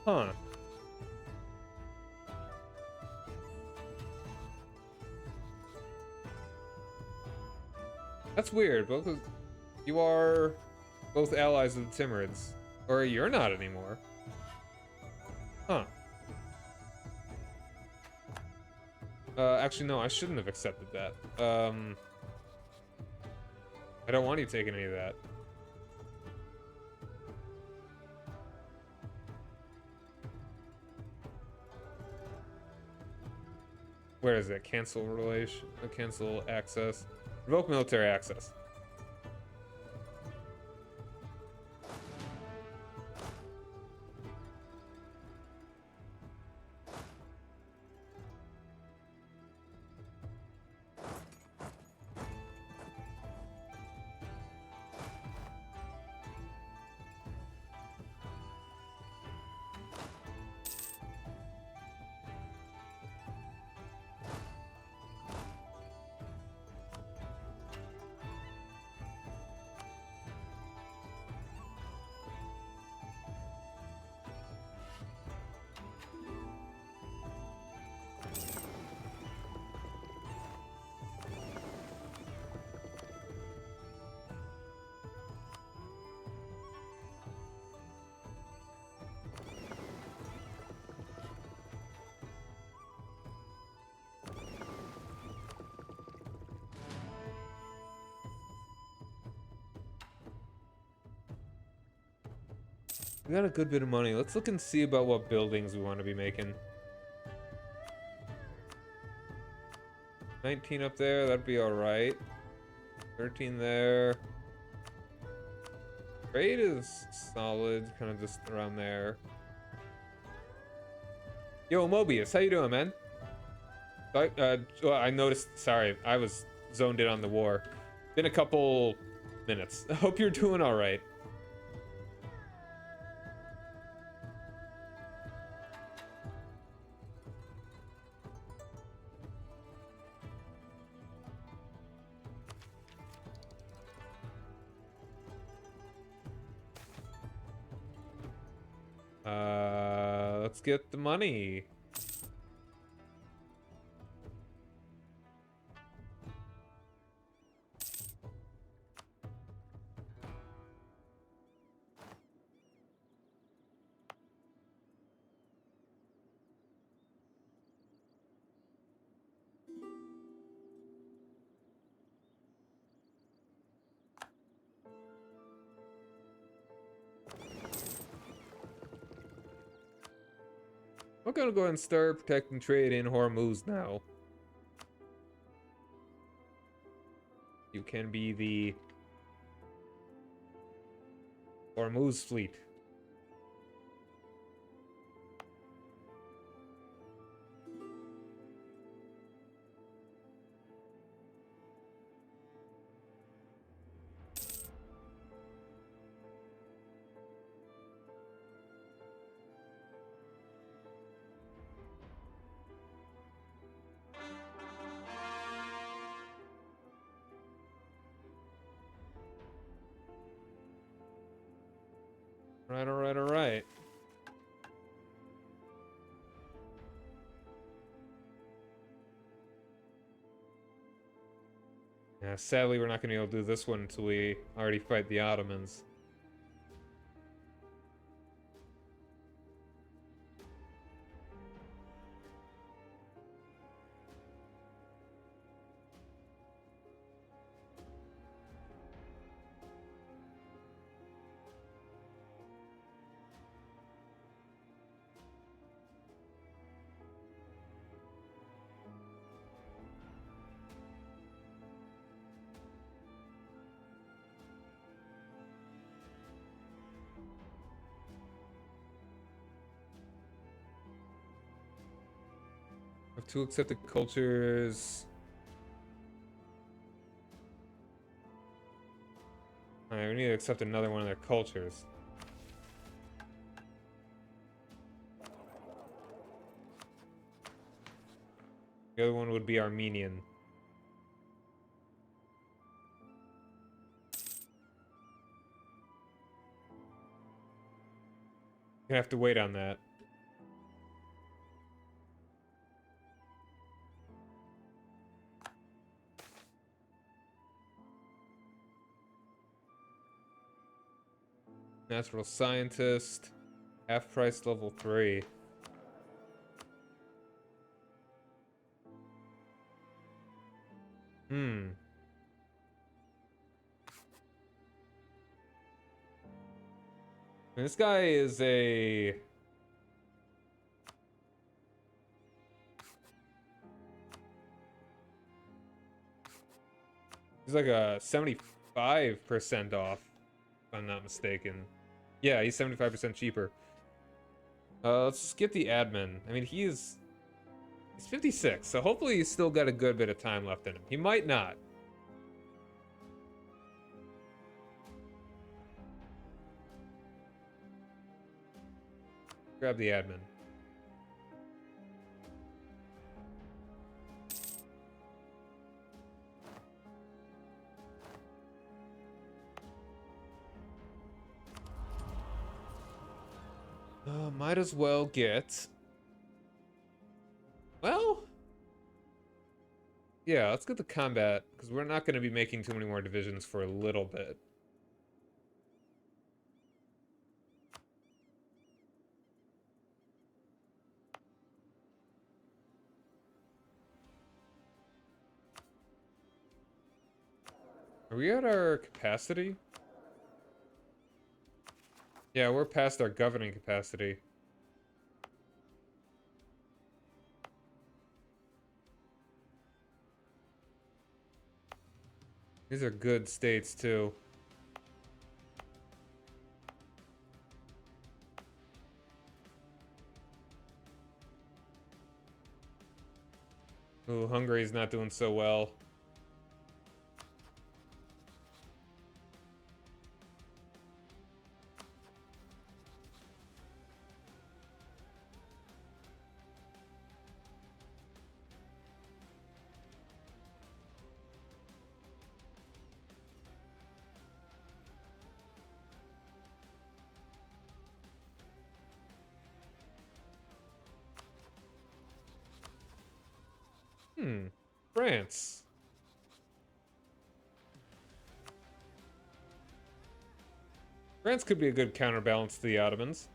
Huh. That's weird. You are both allies of the Timurids. Or you're not anymore. Huh. Actually, no, I shouldn't have accepted that. I don't want you taking any of that. Where is it? Cancel relation, cancel access. Revoke military access. We got a good bit of money. Let's look and see about what buildings we want to be making. 19 up there, that'd be alright. 13 there. Trade is solid, kind of just around there. Yo, Mobius, how you doing, man? I noticed, sorry, I was zoned in on the war. Been a couple minutes. I hope you're doing alright. Let's get the money. I'm gonna go ahead and start protecting trade in Hormuz now. You can be the Hormuz fleet. Alright. Yeah, sadly, we're not going to be able to do this one until we already fight the Ottomans. Have two accepted cultures. Alright, we need to accept another one of their cultures. The other one would be Armenian. Gonna have to wait on that. Natural scientist. Half price level 3. This guy is a... He's like a 75% off, if I'm not mistaken. Yeah, he's 75% cheaper. Let's just get the admin. I mean, he's 56, so hopefully he's still got a good bit of time left in him. He might not. Grab the admin. Might as well get... Well... Yeah, let's get the combat, because we're not going to be making too many more divisions for a little bit. Are we at our capacity? Yeah, we're past our governing capacity. These are good states, too. Ooh, Hungary's not doing so well. France. France could be a good counterbalance to the Ottomans.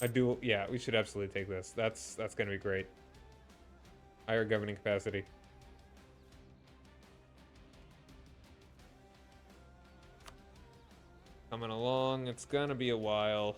I do. Yeah, we should absolutely take this. That's gonna be great. Higher governing capacity. Coming along. It's gonna be a while.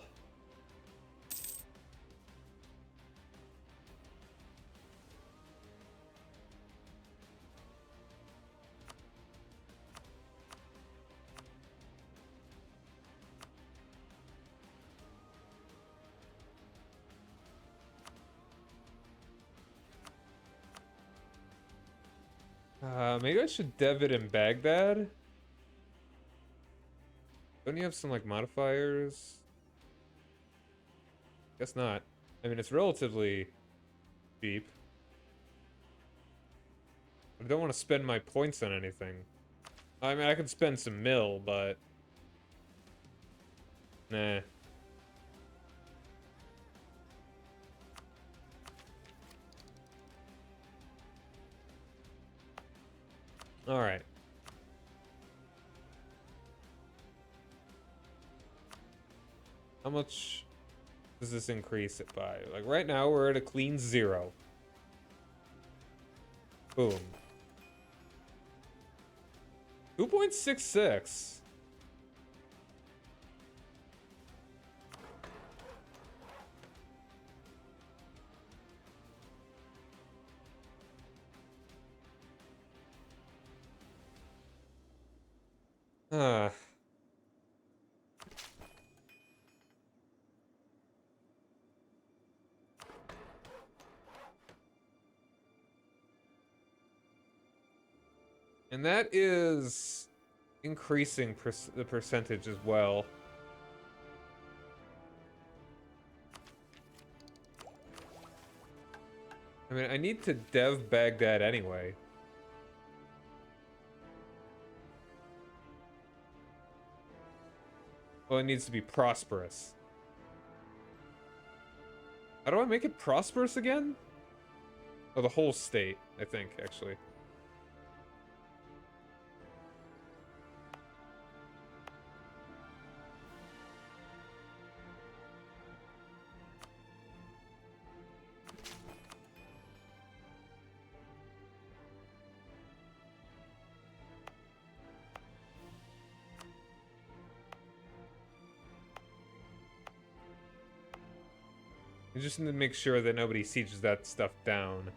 Maybe I should dev it in Baghdad. Don't you have some like modifiers? Guess not. I mean, it's relatively cheap. I don't want to spend my points on anything. I mean, I could spend some mill, but nah. All right. How much does this increase it by? Like right now, we're at a clean 0. Boom. 2.66. Ah. And that is increasing the percentage as well. I mean, I need to dev Baghdad anyway. Well, it needs to be prosperous. How do I make it prosperous again? Oh, the whole state, I think, actually. You just need to make sure that nobody sieges that stuff down.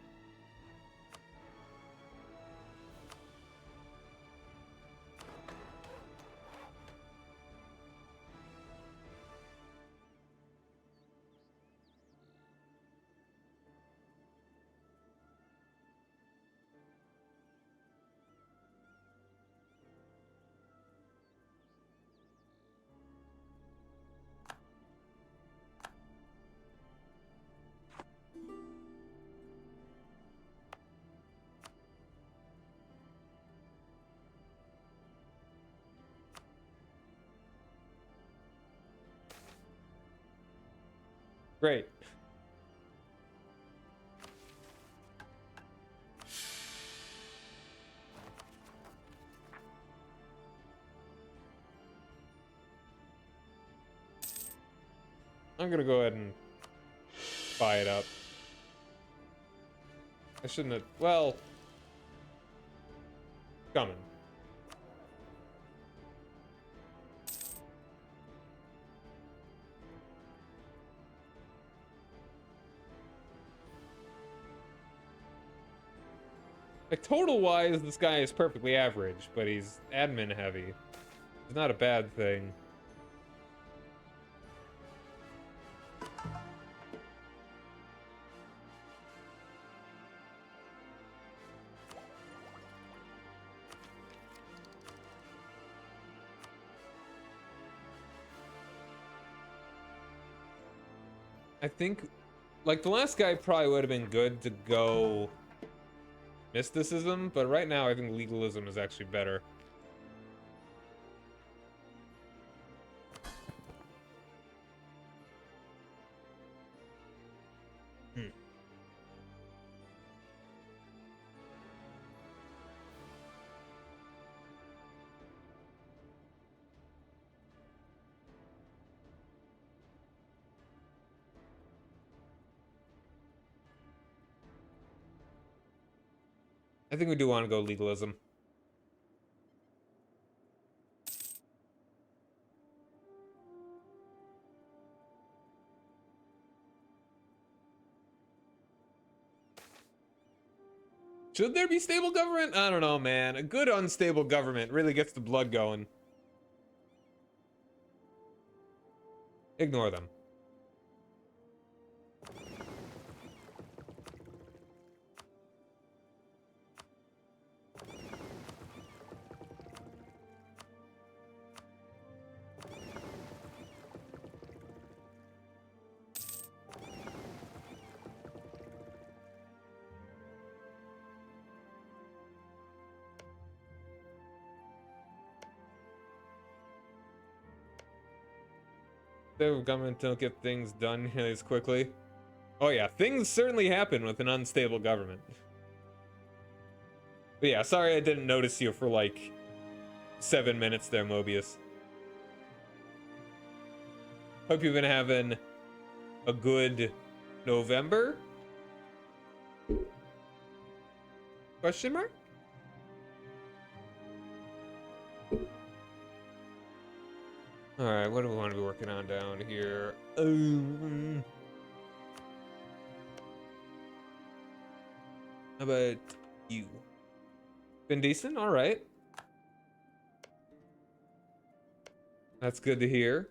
Great. I'm gonna go ahead and buy it up. I shouldn't have. Well, coming. Like, total-wise, this guy is perfectly average, but he's admin-heavy. It's not a bad thing. I think, like, the last guy probably would have been good to go mysticism, but right now I think legalism is actually better. I think we do want to go legalism. Should there be stable government? I don't know, man. A good unstable government really gets the blood going. Ignore them. The government don't get things done as quickly. Oh yeah, things certainly happen with an unstable government. But yeah, sorry I didn't notice you for like 7 minutes there, Mobius. Hope you've been having a good November? Question mark? Alright, what do we want to be working on down here? How about you? Been decent? Alright. That's good to hear.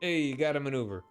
Hey, you gotta maneuver.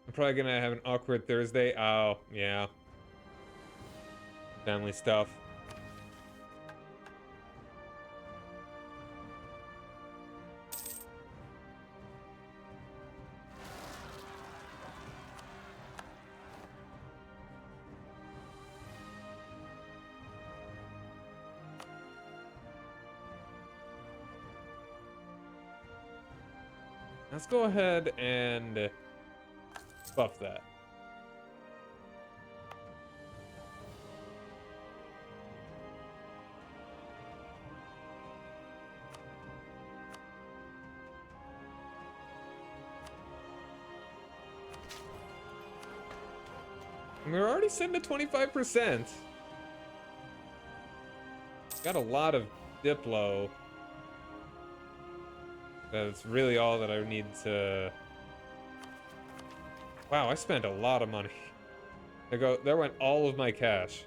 I'm probably gonna have an awkward Thursday. Oh, yeah. Family stuff. Let's go ahead and buff that. We're already sitting at 25%. Got a lot of Diplo. That's really all that I need to... Wow, I spent a lot of money. There went all of my cash.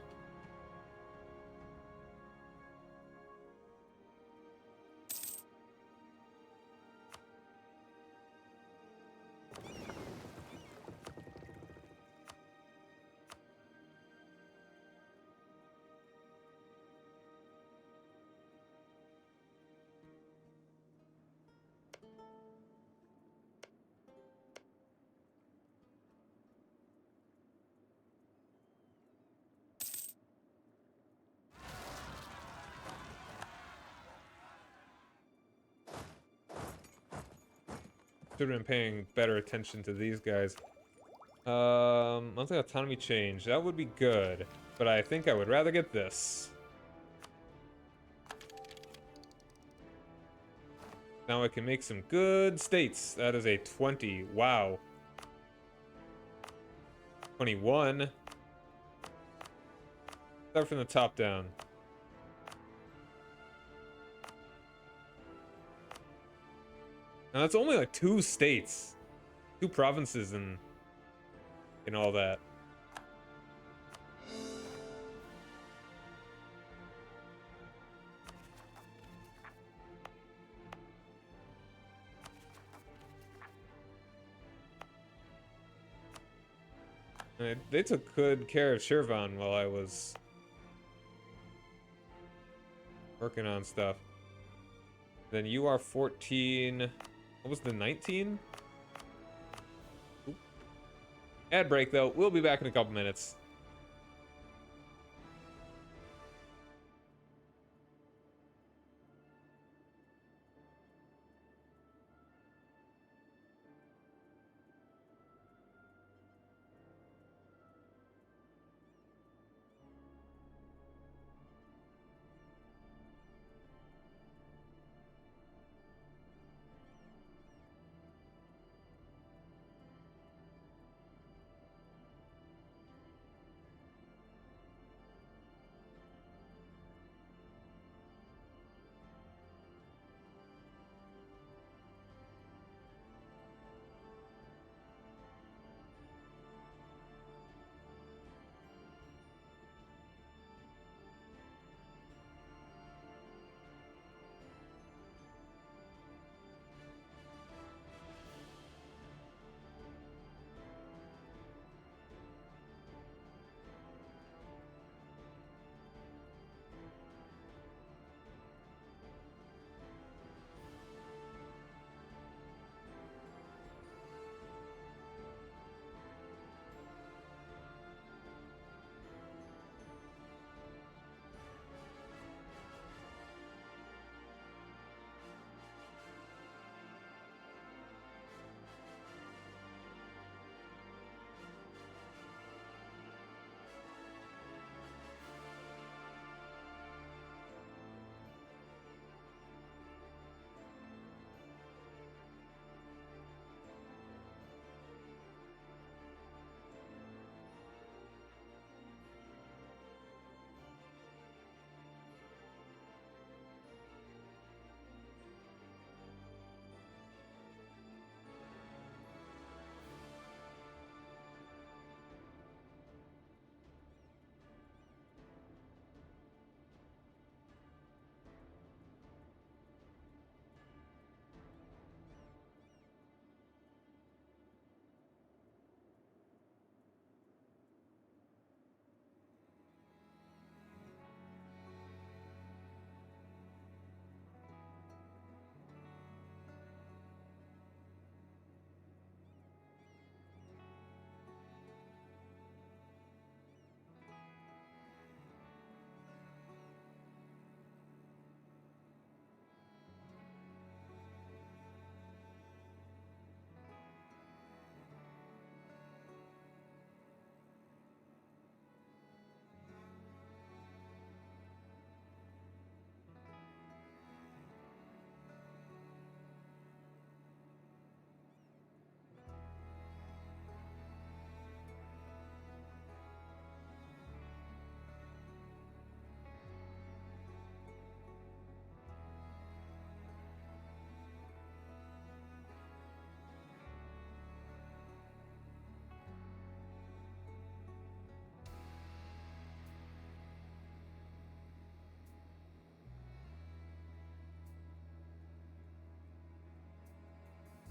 Should have been paying better attention to these guys. Monthly autonomy change. That would be good. But I think I would rather get this. Now I can make some good states. That is a 20. Wow. 21. Start from the top down. And that's only like 2 states. 2 provinces and all that. They took good care of Shirvan while I was working on stuff. Then you are 14. What was the 19? Oop. Ad break, though. We'll be back in a couple minutes.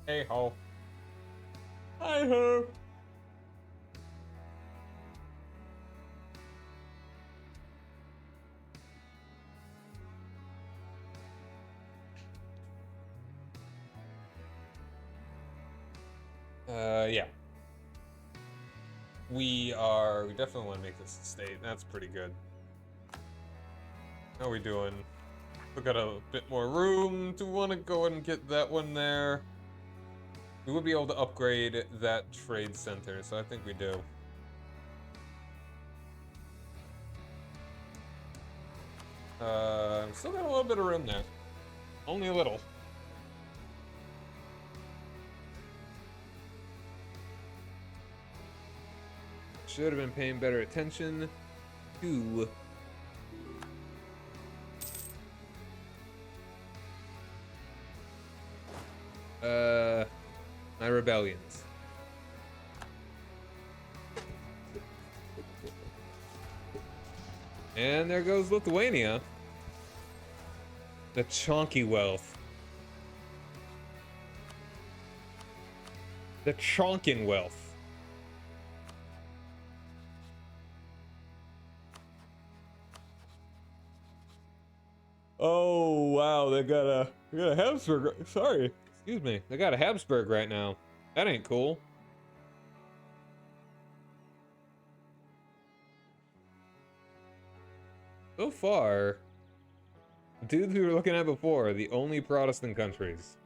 Hey ho. Hi ho. Yeah. We definitely want to make this a state. That's pretty good. How are we doing? We got a bit more room. Do we want to go and get that one there? We would be able to upgrade that trade center, so I think we do. Still got a little bit of room there. Only a little. Should have been paying better attention to my rebellions. And there goes Lithuania. The chonky wealth. The chonkin wealth. Oh wow, they got a Habsburg. Sorry, excuse me. They got a Habsburg right now. That ain't cool. So far, the dudes we were looking at before are the only Protestant countries.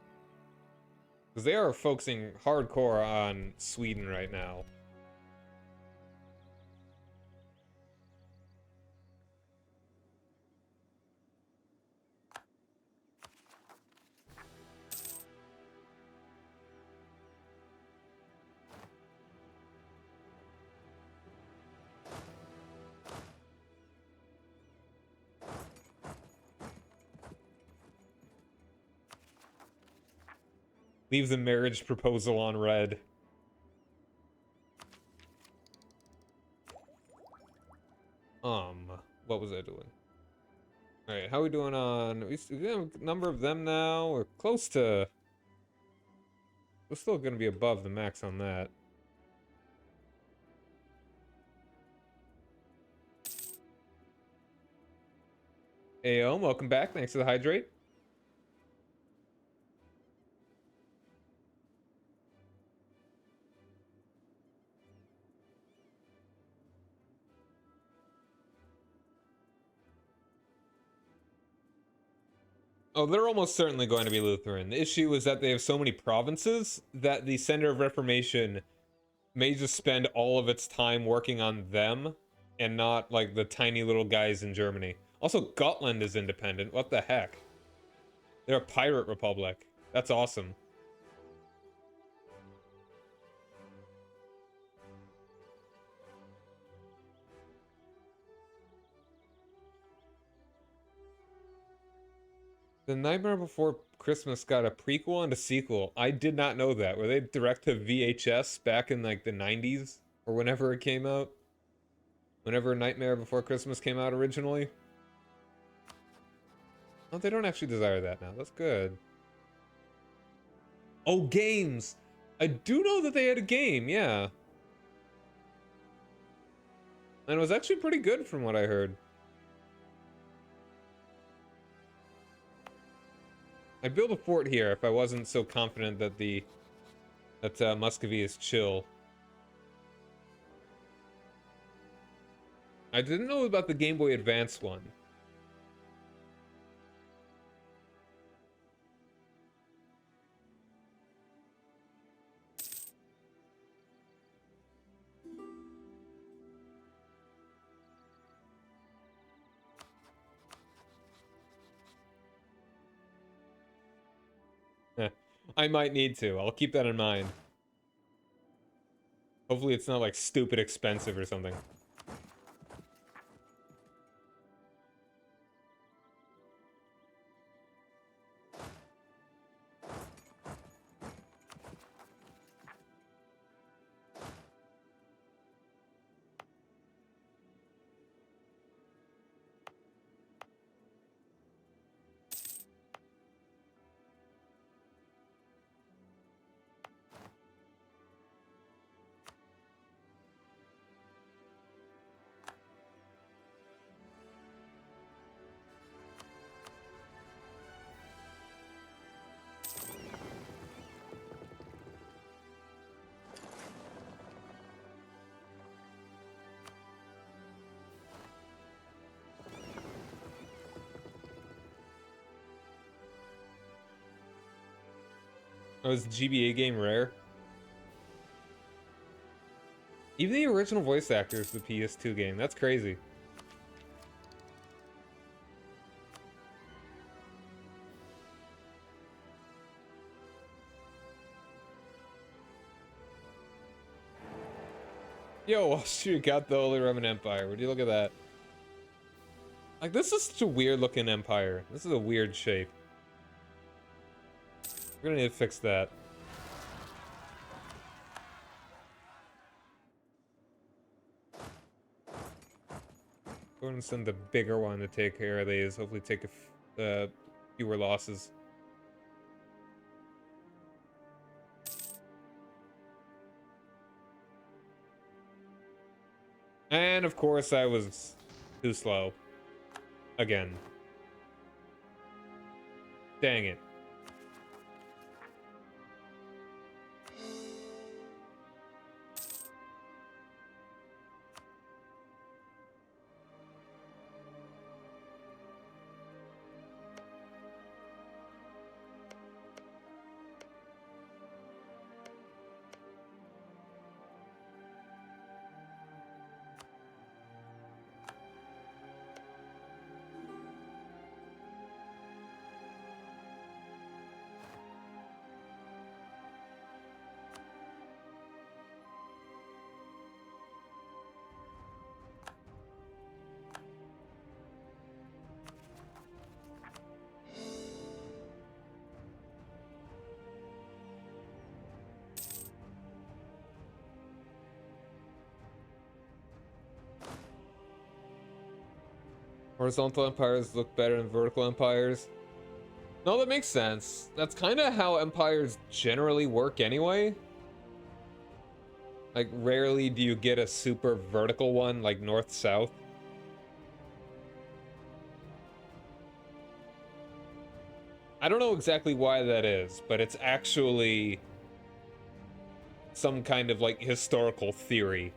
Because they are focusing hardcore on Sweden right now. Leave the marriage proposal on red. What was I doing? Alright, how are we doing on... We have a number of them now. We're close to... We're still gonna be above the max on that. Ayo, welcome back. Thanks for the hydrate. Oh, they're almost certainly going to be Lutheran. The issue is that they have so many provinces that the Center of Reformation may just spend all of its time working on them and not, like, the tiny little guys in Germany. Also, Gotland is independent. What the heck? They're a pirate republic. That's awesome. The Nightmare Before Christmas got a prequel and a sequel. I did not know that. Were they direct to VHS back in like the 90s or whenever it came out? Whenever Nightmare Before Christmas came out originally? Oh, they don't actually desire that now. That's good. Oh, games! I do know that they had a game, yeah. And it was actually pretty good from what I heard. I'd build a fort here if I wasn't so confident that Muscovy is chill. I didn't know about the Game Boy Advance one. I might need to. I'll keep that in mind. Hopefully it's not like stupid expensive or something. Oh, is the GBA game rare? Even the original voice actors, the PS2 game. That's crazy. Yo, Austria got the Holy Roman Empire. Would you look at that? Like, this is such a weird looking empire. This is a weird shape. We're gonna need to fix that. Go ahead and send the bigger one to take care of these. Hopefully take fewer losses. And of course I was too slow. Again. Dang it. Horizontal empires look better than vertical empires. No, that makes sense. That's kind of how empires generally work anyway. Like, rarely do you get a super vertical one, like north-south. I don't know exactly why that is, but it's actually some kind of, like, historical theory.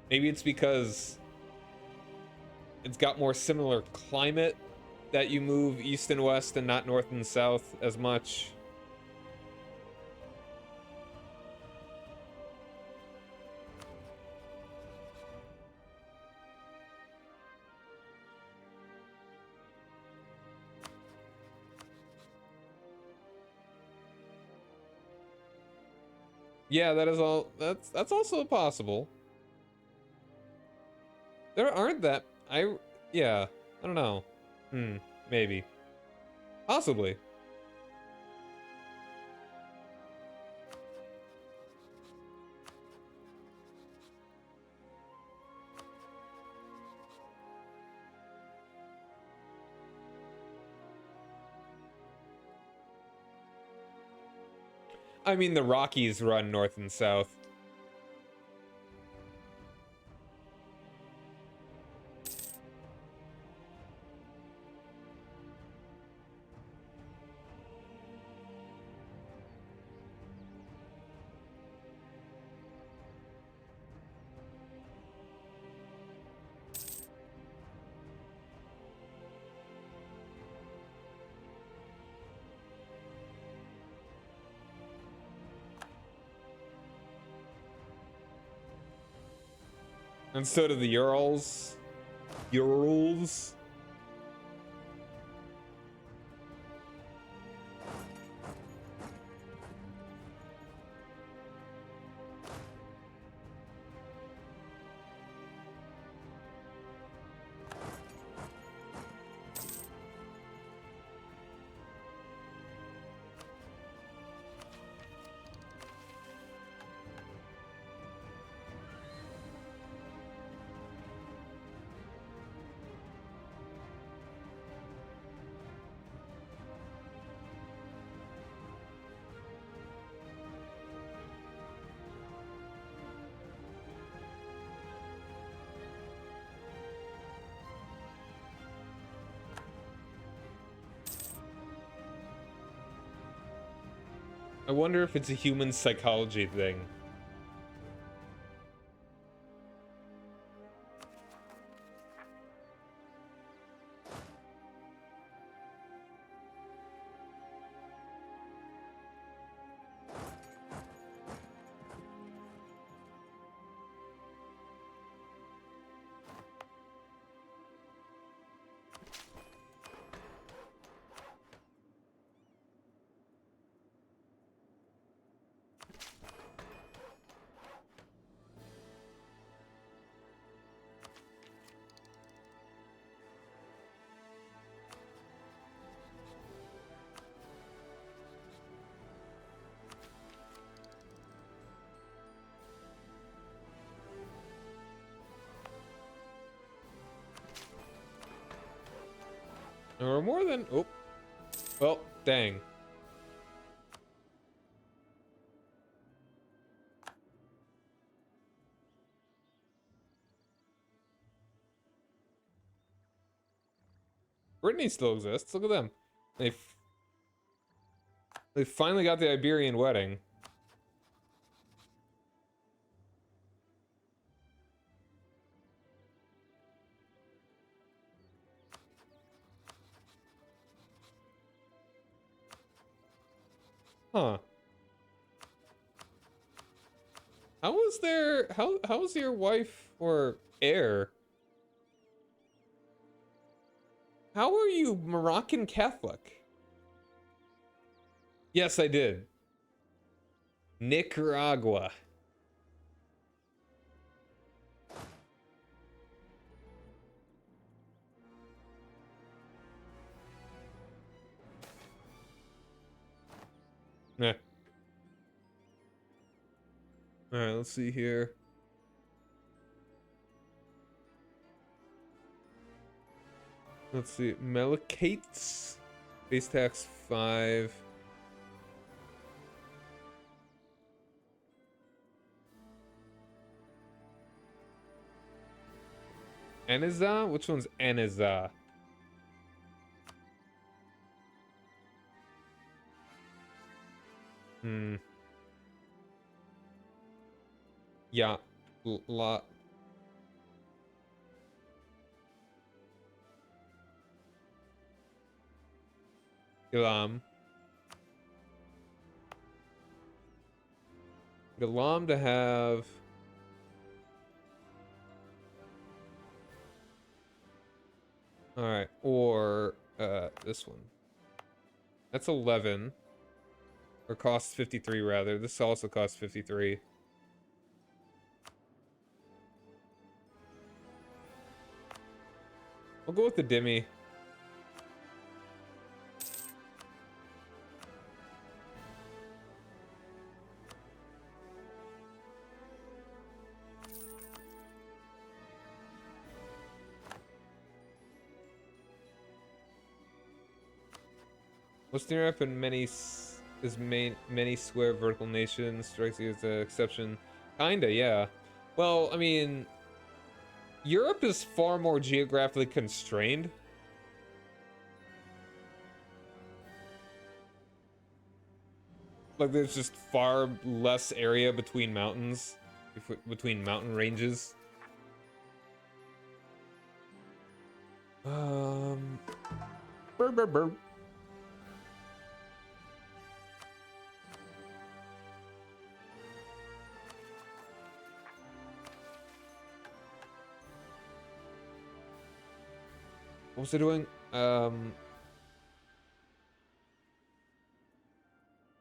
Maybe it's because it's got more similar climate that you move east and west and not north and south as much. Yeah, that is all. That's also possible. There aren't that. Yeah, I don't know. Maybe. Possibly. I mean, the Rockies run north and south. And so do the Urals. Urals. I wonder if it's a human psychology thing. Or more than... Oh. Well, dang. Brittany still exists. Look at them. They They finally got the Iberian wedding. Huh. How was your wife or heir? How are you Moroccan Catholic? Yes, I did. Nicaragua. Nah. Alright, let's see here. Let's see. Melicates. Base tax 5. Aniza? Which one's Aniza? Yeah. La. Galam. Galam to have. Alright, or this one. That's 11. Or costs 53 rather. This also costs 53. I'll go with the Demi. Western Europe and many square vertical nations strikes you as an exception. Kinda, yeah. Well, I mean, Europe is far more geographically constrained. Like, there's just far less area between mountains, between mountain ranges. Burr, burr, burr. What was I doing? I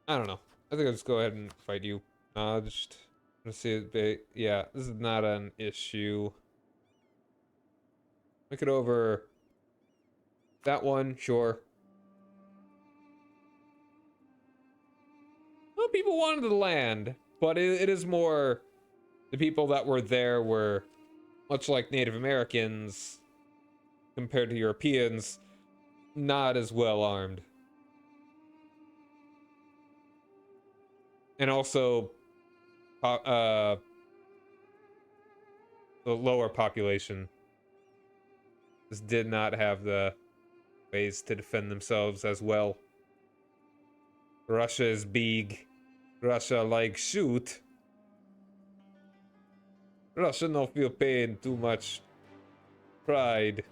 don't know. I think I'll just go ahead and fight you. Just gonna see it. Yeah, this is not an issue. Make it over. That one, sure. Well, people wanted the land, but it is more the people that were there were much like Native Americans compared to Europeans, not as well armed. And also, the lower population just did not have the ways to defend themselves as well. Russia is big. Russia like shoot. Russia no feel pain too much pride.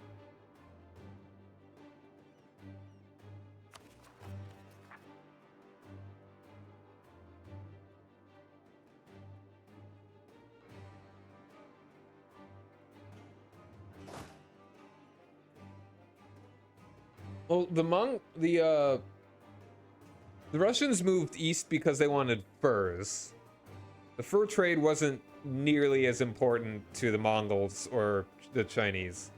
Well, the Russians moved east because they wanted furs. The fur trade wasn't nearly as important to the Mongols or the Chinese.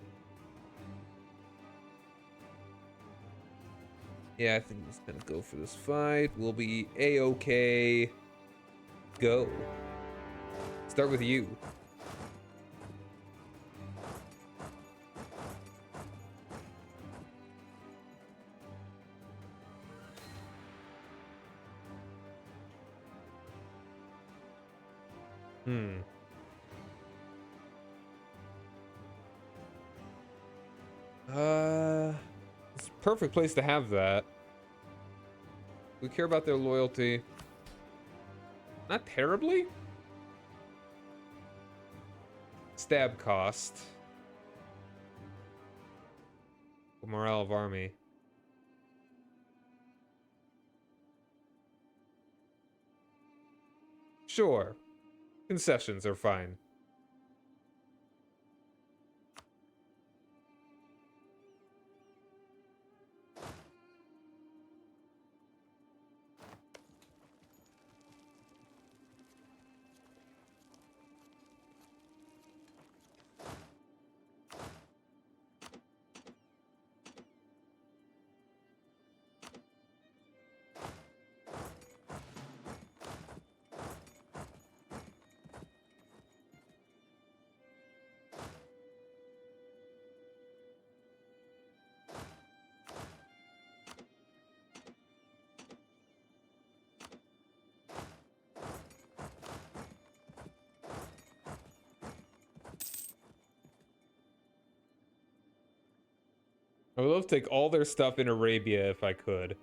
Yeah, I think he's gonna go for this fight. We'll be A-okay. Go. Start with you. It's a perfect place to have that. We care about their loyalty. Not terribly. Stab cost. Morale of army. Sure. Concessions are fine. I would love to take all their stuff in Arabia if I could.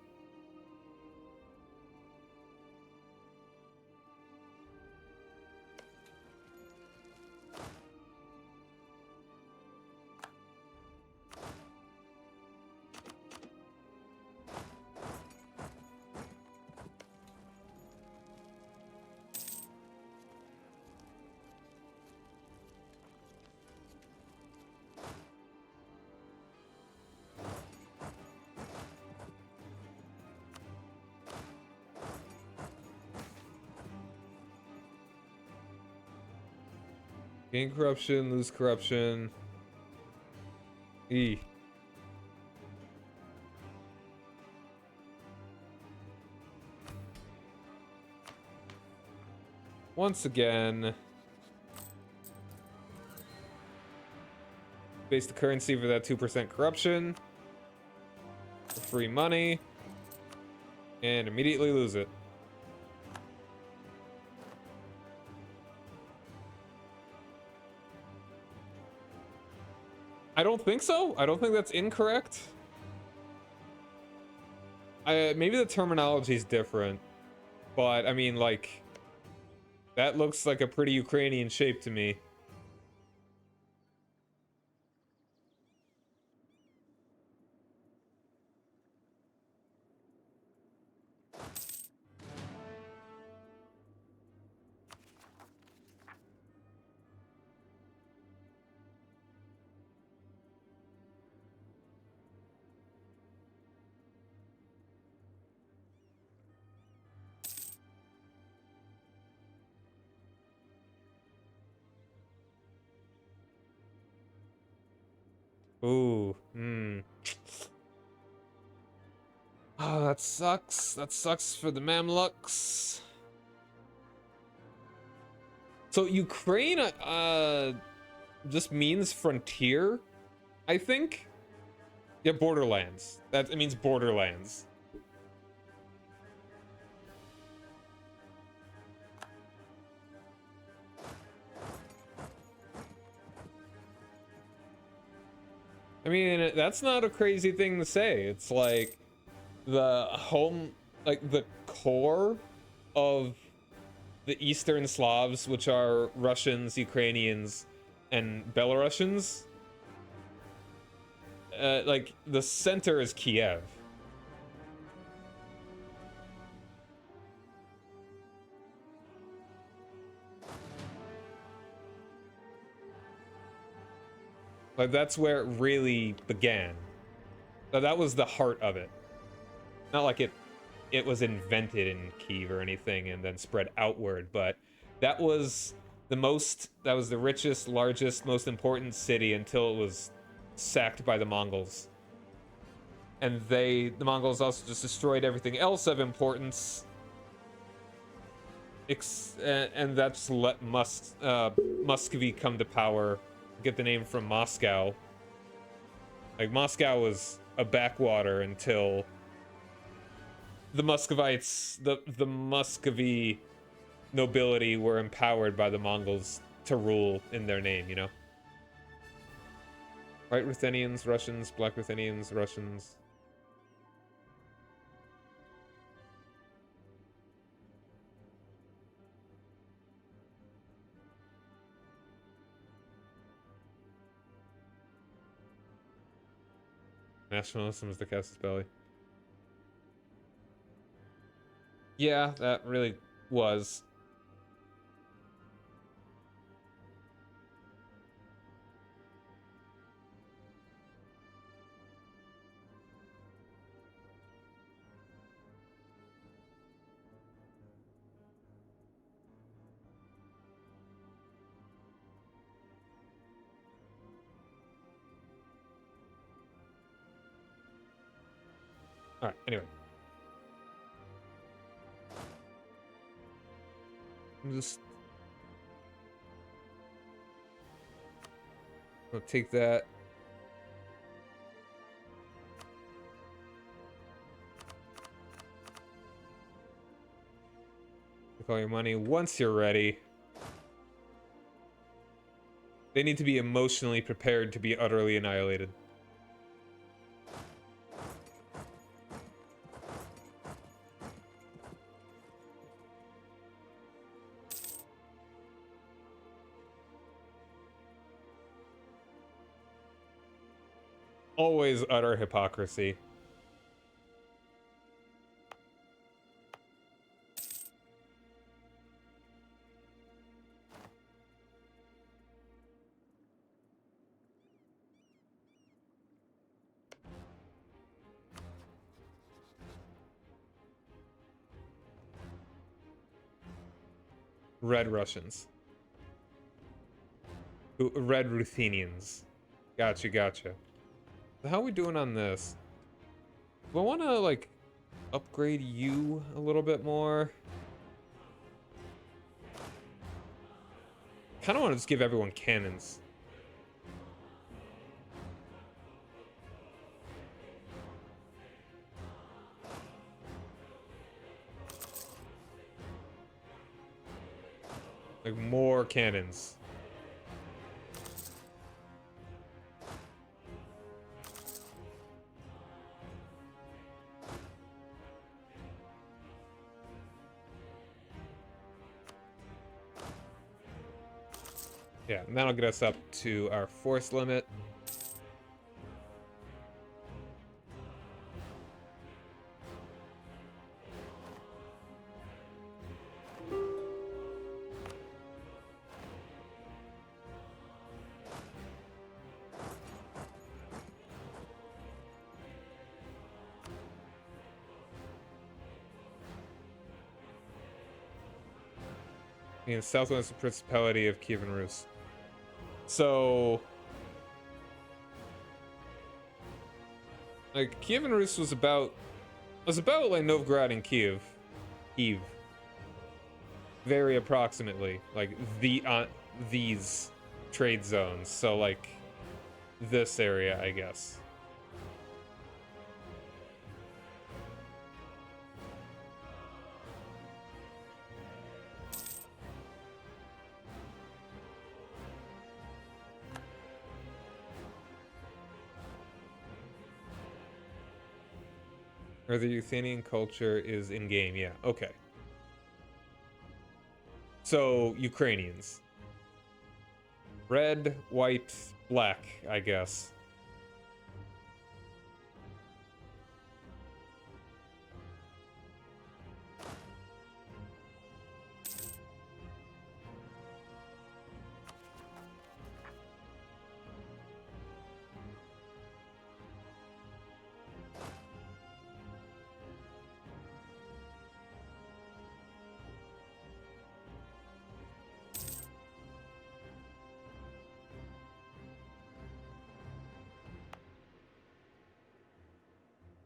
Gain corruption, lose corruption. E. Once again, base the currency for that 2% corruption. For free money. And immediately lose it. I don't think so. I don't think that's incorrect. Maybe the terminology is different, but I mean, like, that looks like a pretty Ukrainian shape to me. Ooh, Oh, that sucks. That sucks for the Mamluks. So Ukraine, just means frontier, I think. Yeah, borderlands. It means borderlands. I mean, that's not a crazy thing to say. It's like the core of the Eastern Slavs, which are Russians, Ukrainians, and Belarusians. Like, the center is Kiev. Like, that's where it really began. So that was the heart of it. Not like it was invented in Kiev or anything and then spread outward, but that was the richest, largest, most important city until it was sacked by the Mongols. And the Mongols also just destroyed everything else of importance. And that's let Muscovy come to power, get the name from Moscow. Like, Moscow was a backwater until the Muscovites, the Muscovy nobility were empowered by the Mongols to rule in their name, you know? White Ruthenians, Russians, Black Ruthenians, Russians. Nationalism is the casus belli. Yeah, that really was. Alright, anyway. I'm just gonna take that. Take all your money once you're ready. They need to be emotionally prepared to be utterly annihilated. Always utter hypocrisy. Red Russians. Ooh, Red Ruthenians. Gotcha, gotcha. So how are we doing on this? Do I want to, like, upgrade you a little bit more? Kind of want to just give everyone cannons. Like, more cannons. Yeah, and that'll get us up to our force limit. In southwest principality of Kievan Rus. So, like, Kievan Rus was about like Novgorod and Kiev, very approximately, like these trade zones. So, like, this area, I guess. Or the Ruthenian culture is in game, yeah. Okay. So, Ukrainians. Red, white, black, I guess.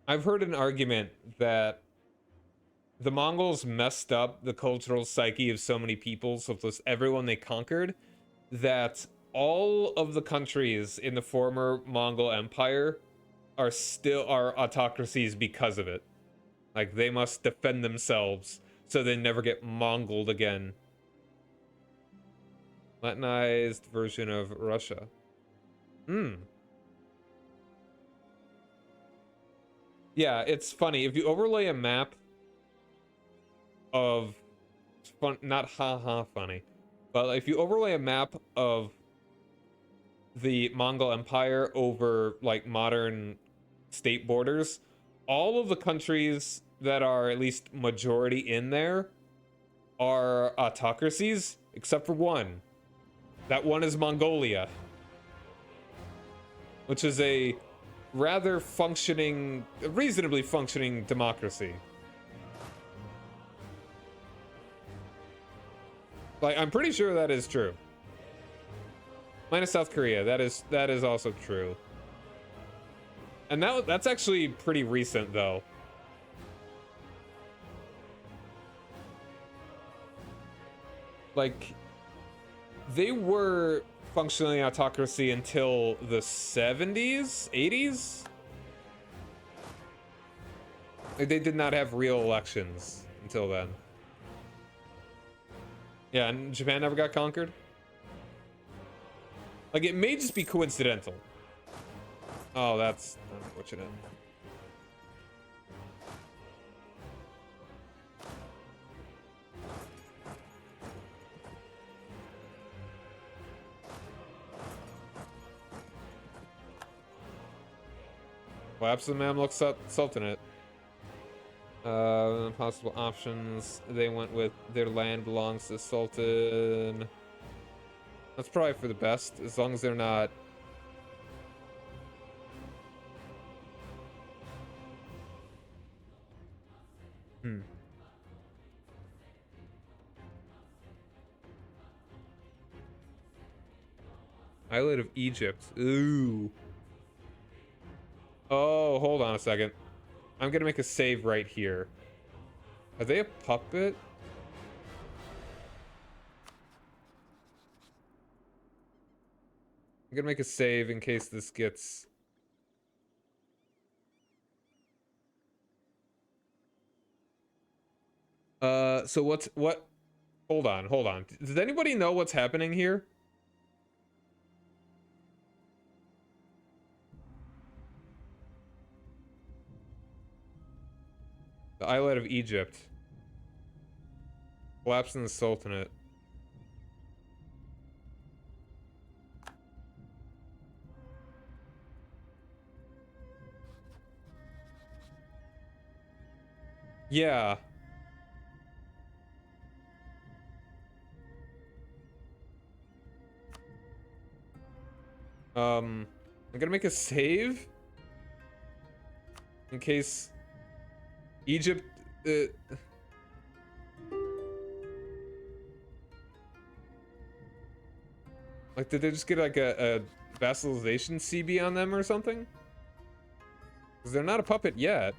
I've heard an argument that the Mongols messed up the cultural psyche of so many peoples, of just everyone they conquered, that all of the countries in the former Mongol Empire are autocracies because of it. Like, they must defend themselves so they never get Mongoled again. Latinized version of Russia. Yeah, it's funny. If you overlay a map of not haha funny, but if you overlay a map of the Mongol Empire over like modern state borders, all of the countries that are at least majority in there are autocracies, except for one. That one is Mongolia, which is a rather functioning, reasonably functioning democracy. Like, I'm pretty sure that is true. Minus South Korea, that is also true. And that's actually pretty recent, though. Like, they were functionally autocracy until the 70s, 80s. Like, they did not have real elections until then. Yeah, and Japan never got conquered. Like, it may just be coincidental. Oh, that's unfortunate. Collapse of the Mamluk Sultanate. Possible options. They went with their land belongs to the Sultan. That's probably for the best, as long as they're not. Eyalet of Egypt. Ooh. Oh, hold on a second. I'm gonna make a save right here. Are they a puppet? I'm gonna make a save in case this gets... so what? Hold on. Does anybody know what's happening here? The Eyalet of Egypt. Collapse in the Sultanate. Yeah. I'm gonna make a save in case Egypt. Like, did they just get like a vassalization CB on them or something? Because they're not a puppet yet.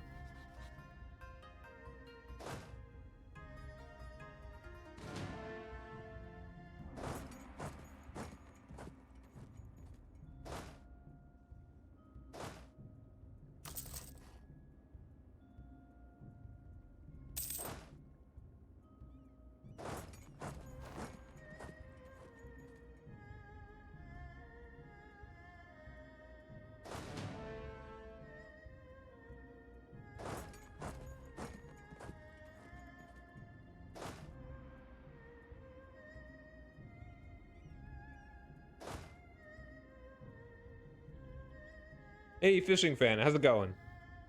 Hey, fishing fan, how's it going?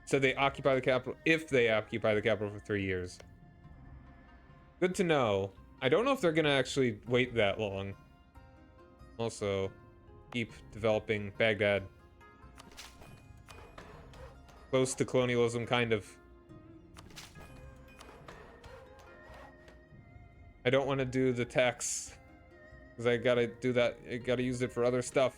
Said they occupy the capital if they occupy the capital for 3 years. Good to know. I don't know if they're gonna actually wait that long. Also, keep developing Baghdad. Close to colonialism, kind of. I don't want to do the tax because I gotta do that. I gotta use it for other stuff.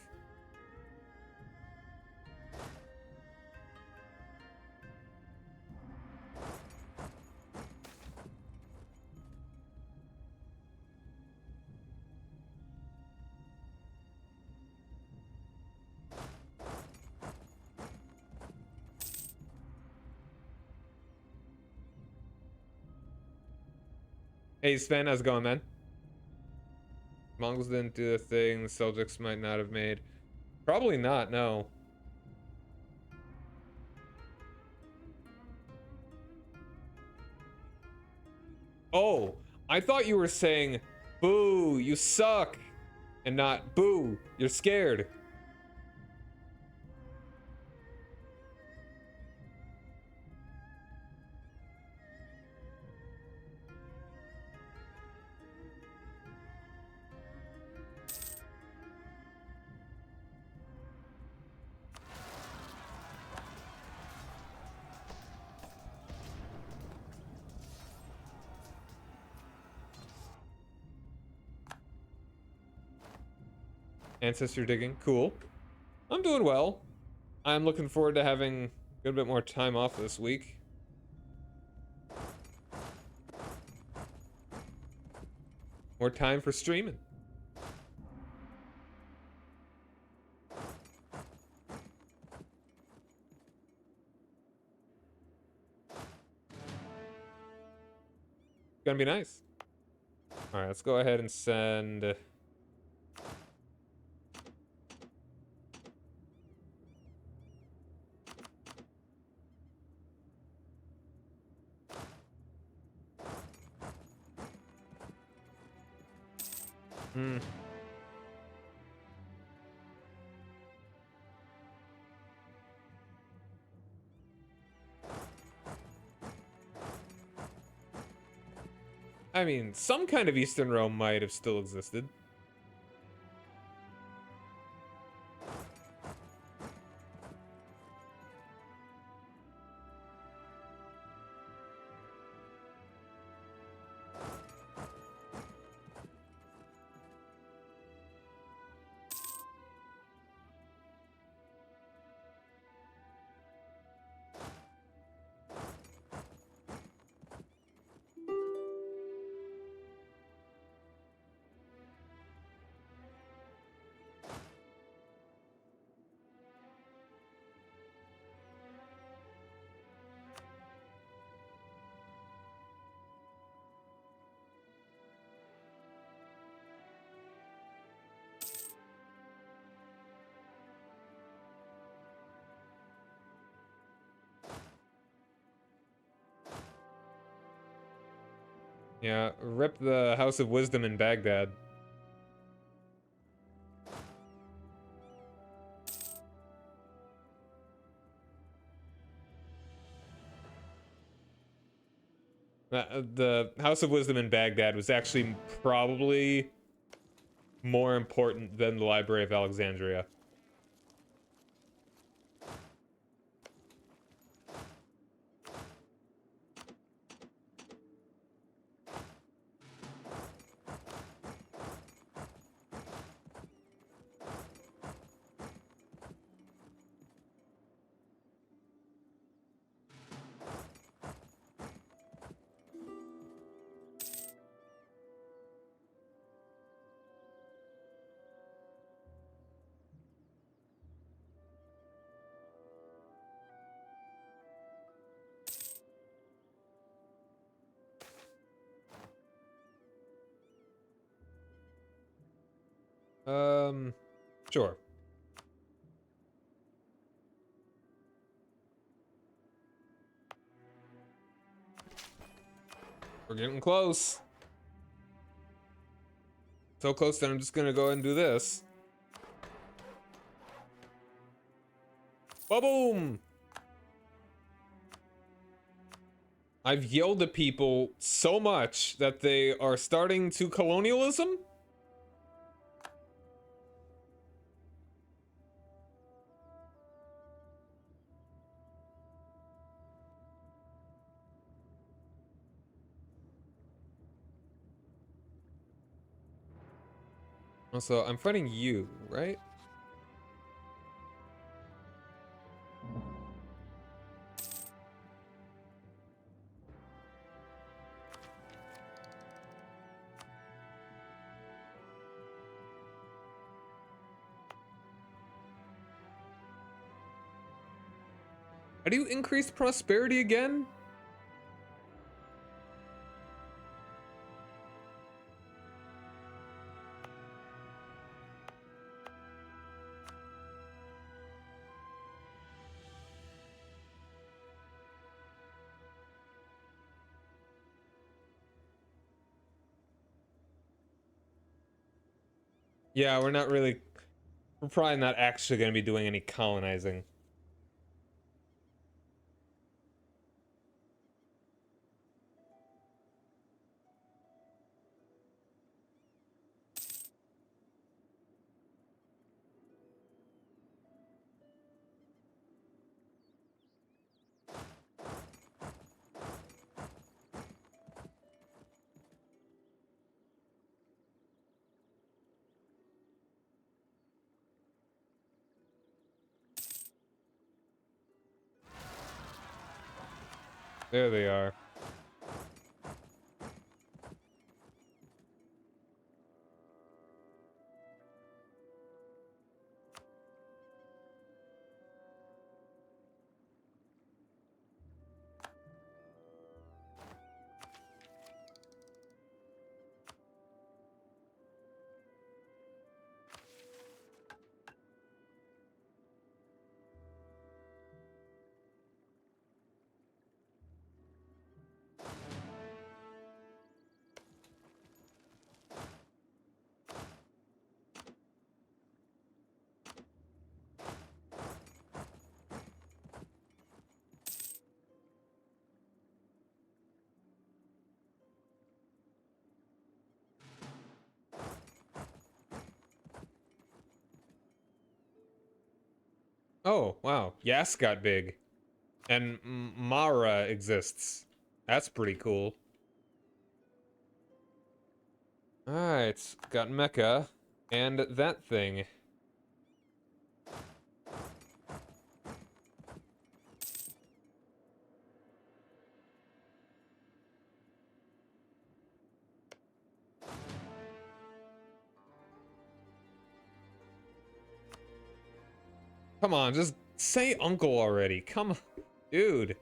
Hey Sven, how's it going, man? Mongols didn't do the thing the Seljuks might not have made. Probably not, no. Oh, I thought you were saying, boo, you suck, and not, boo, you're scared. Ancestor digging. Cool. I'm doing well. I'm looking forward to having a good bit more time off this week. More time for streaming. Gonna be nice. All right, let's go ahead and send. Hmm. I mean, some kind of Eastern Rome might have still existed. Yeah, rip the House of Wisdom in Baghdad. The House of Wisdom in Baghdad was actually probably more important than the Library of Alexandria. Sure. We're getting close. So close that I'm just gonna go ahead and do this. Ba-boom! I've yelled at people so much that they are starting to colonialism. Also, I'm fighting you, right? How do you increase prosperity again? Yeah, we're probably not actually going to be doing any colonizing. There they are. Oh, wow. Yas got big. And Mara exists. That's pretty cool. Alright, got Mecha. And that thing. Come on, just say uncle already. Come on, dude.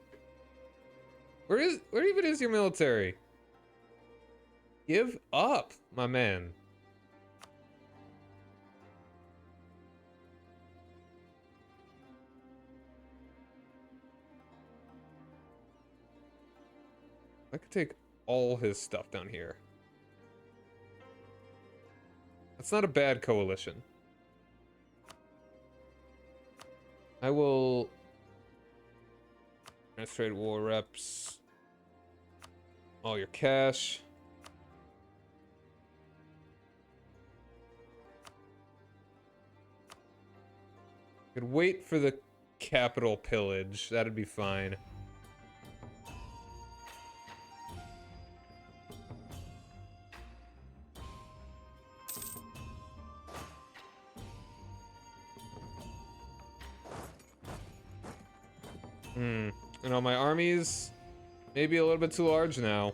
Where even is your military? Give up, my man. I could take all his stuff down here. That's not a bad coalition. I will trade war reps. All your cash. Could wait for the capital pillage. That'd be fine. You know, my armies maybe a little bit too large now.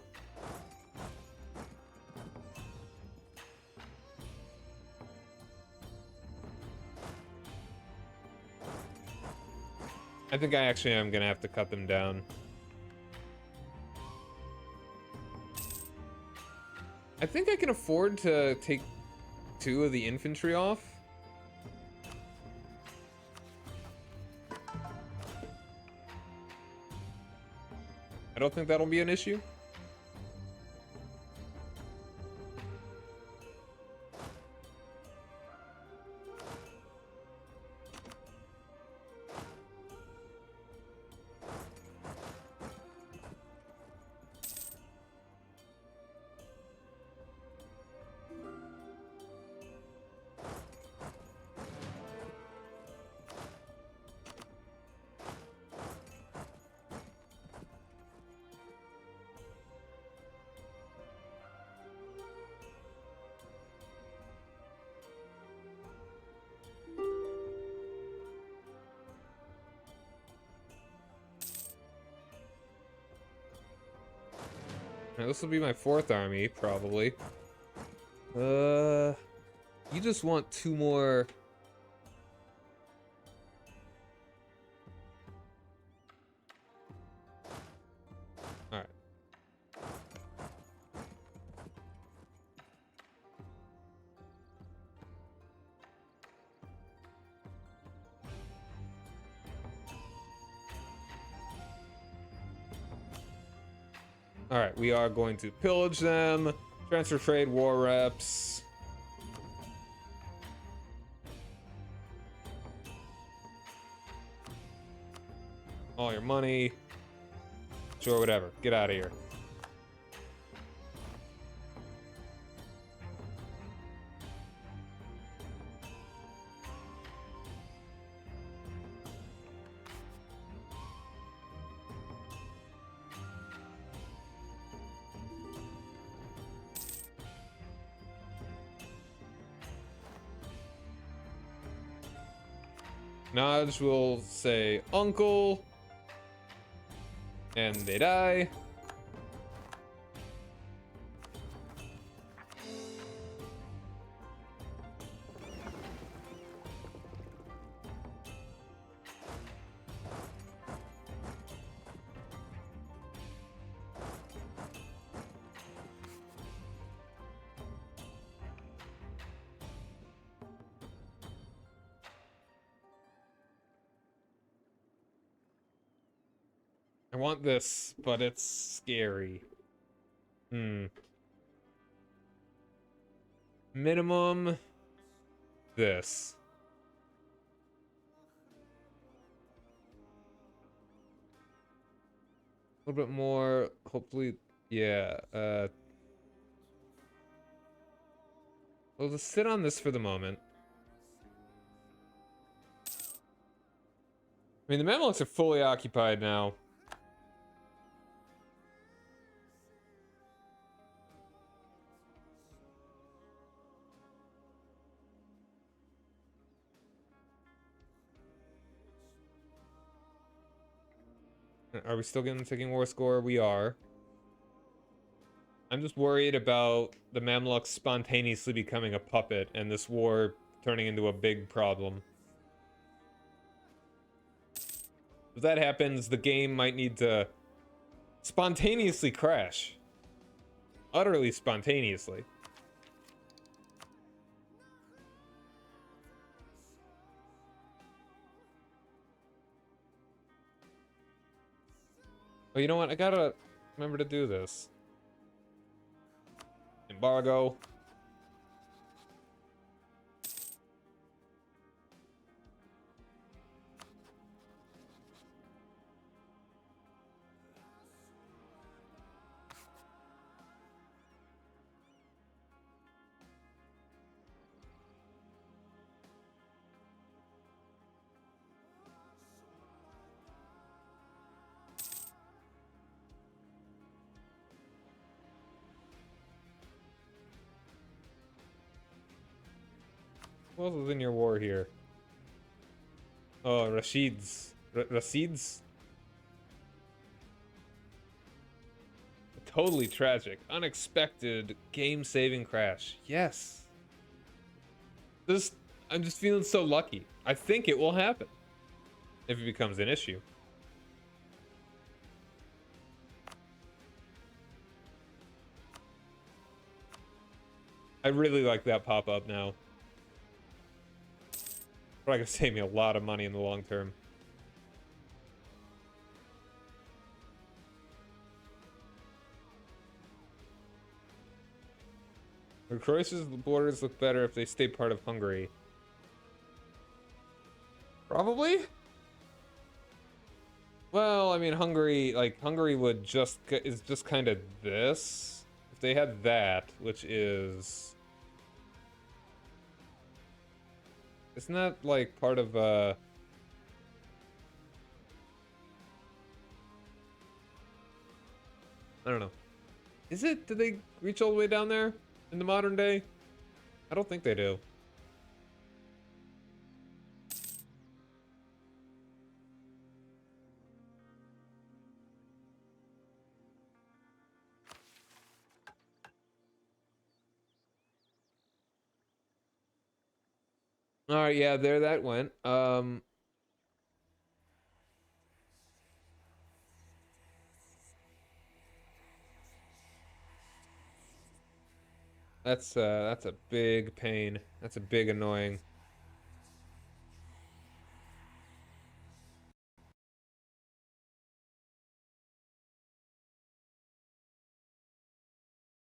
I think I actually am gonna have to cut them down. I think I can afford to take 2 of the infantry off. I don't think that'll be an issue. Now, this will be my 4th army, probably. You just want 2 more. Alright. Alright, we are going to pillage them, transfer trade war reps. All your money. Sure, whatever. Get out of here. Naj will say uncle. And they die. I want this, but it's scary. Minimum this. A little bit more, hopefully, yeah. We'll just sit on this for the moment. I mean, the Mamluks are fully occupied now. Are we still getting the ticking war score? We are. I'm just worried about the Mamluks spontaneously becoming a puppet and this war turning into a big problem. If that happens, the game might need to spontaneously crash. Utterly spontaneously. Oh, you know what? I gotta remember to do this. Embargo. Who else is in your war here? Oh, Rashid's. Rashid's? Totally tragic. Unexpected game-saving crash. Yes. I'm just feeling so lucky. I think it will happen. If it becomes an issue. I really like that pop-up now. Probably gonna save me a lot of money in the long term. Croatia's borders look better if they stay part of Hungary. Probably? Well, I mean, Hungary would is just kind of this. If they had that, which is... Isn't that, like, part of, I don't know. Is it? Did they reach all the way down there in the modern day? I don't think they do. All right, yeah, there that went. That's a big pain. That's a big annoying.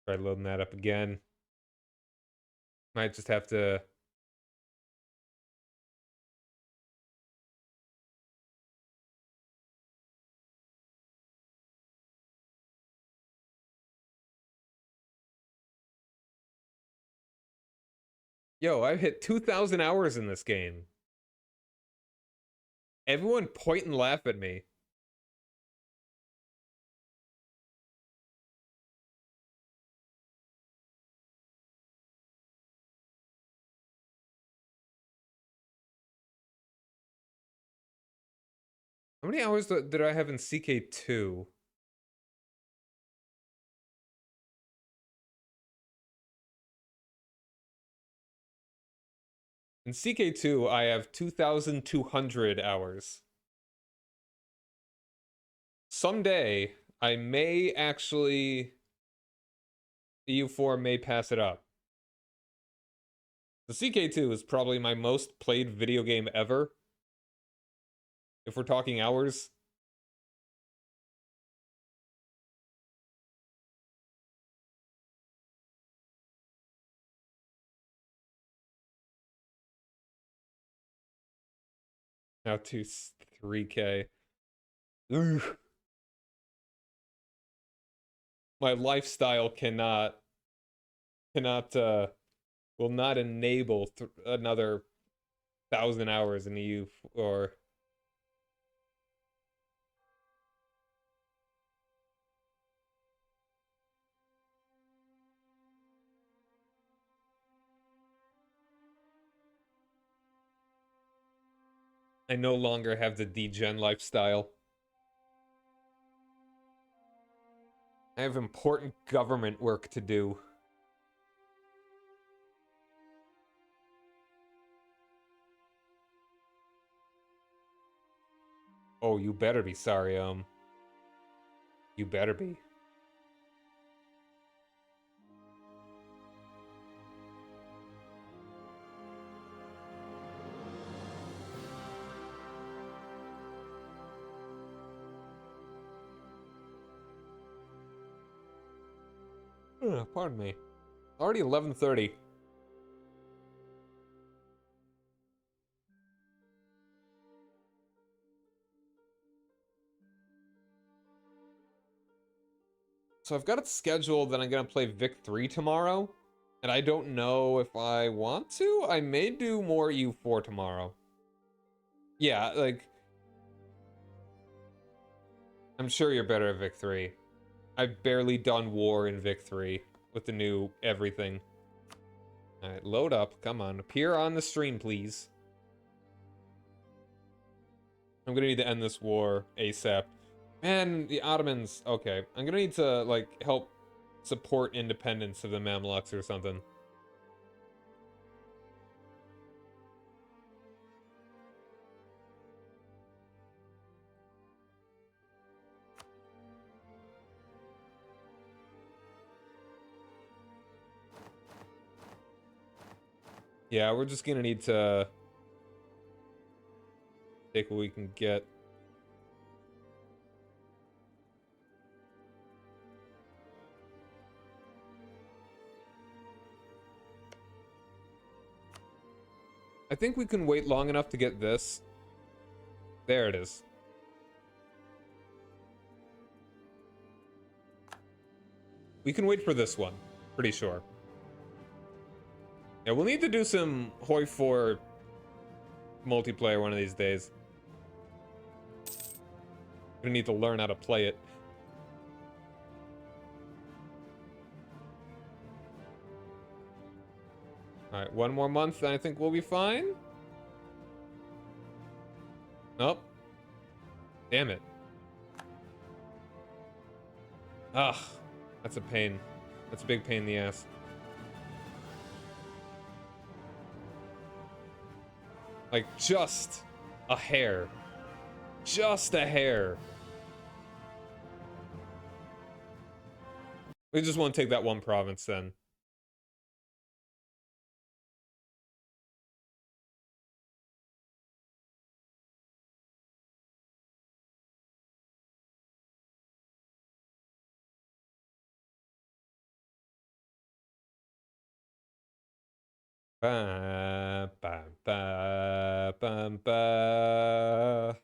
Try loading that up again. Might just have to. Yo, I've hit 2,000 hours in this game. Everyone point and laugh at me. How many hours did I have in CK2? In CK2, I have 2,200 hours. Someday, I may actually... EU4 may pass it up. The CK2 is probably my most played video game ever. If we're talking hours. Now to 3K. Ugh. My lifestyle will not enable another 1,000 hours in EU or... I no longer have the degen lifestyle. I have important government work to do. Oh, you better be sorry, you better be. Pardon me. Already 11:30. So I've got it scheduled that I'm gonna play Vic 3 tomorrow. And I don't know if I want to. I may do more U4 tomorrow. Yeah, like... I'm sure you're better at Vic 3. I've barely done war in Vic 3 with the new everything. Alright, load up. Come on. Appear on the stream, please. I'm gonna need to end this war ASAP. Man, the Ottomans... Okay. I'm gonna need to, like, help support independence of the Mamluks or something. Yeah, we're just gonna need to take what we can get. I think we can wait long enough to get this. There it is. We can wait for this one. Pretty sure. Yeah, we'll need to do some Hoi 4 multiplayer one of these days. Gonna need to learn how to play it. Alright, one more month and I think we'll be fine. Nope. Damn it. Ugh. That's a pain. That's a big pain in the ass. Like, just a hair. Just a hair. We just want to take that one province then. Ba, ba, ba, ba, ba.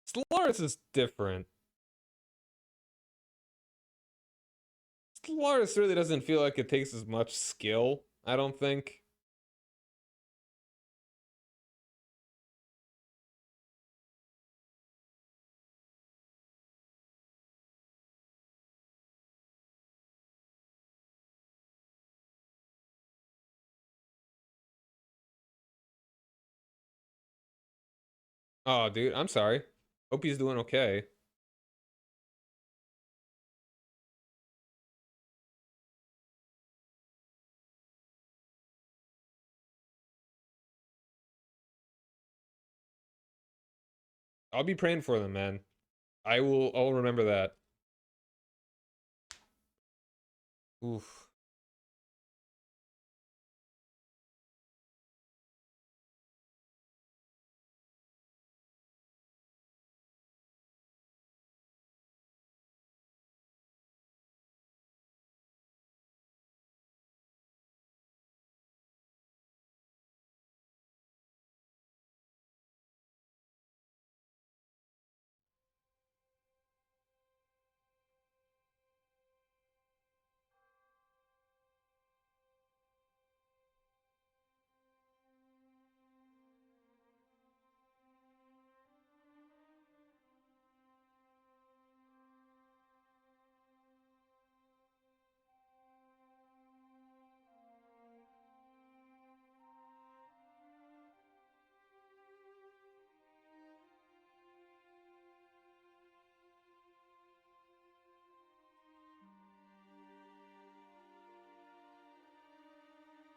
Stellaris is different. Stellaris really doesn't feel like it takes as much skill, I don't think. Oh, dude, I'm sorry. Hope he's doing okay. I'll be praying for them, man. I'll remember that. Oof.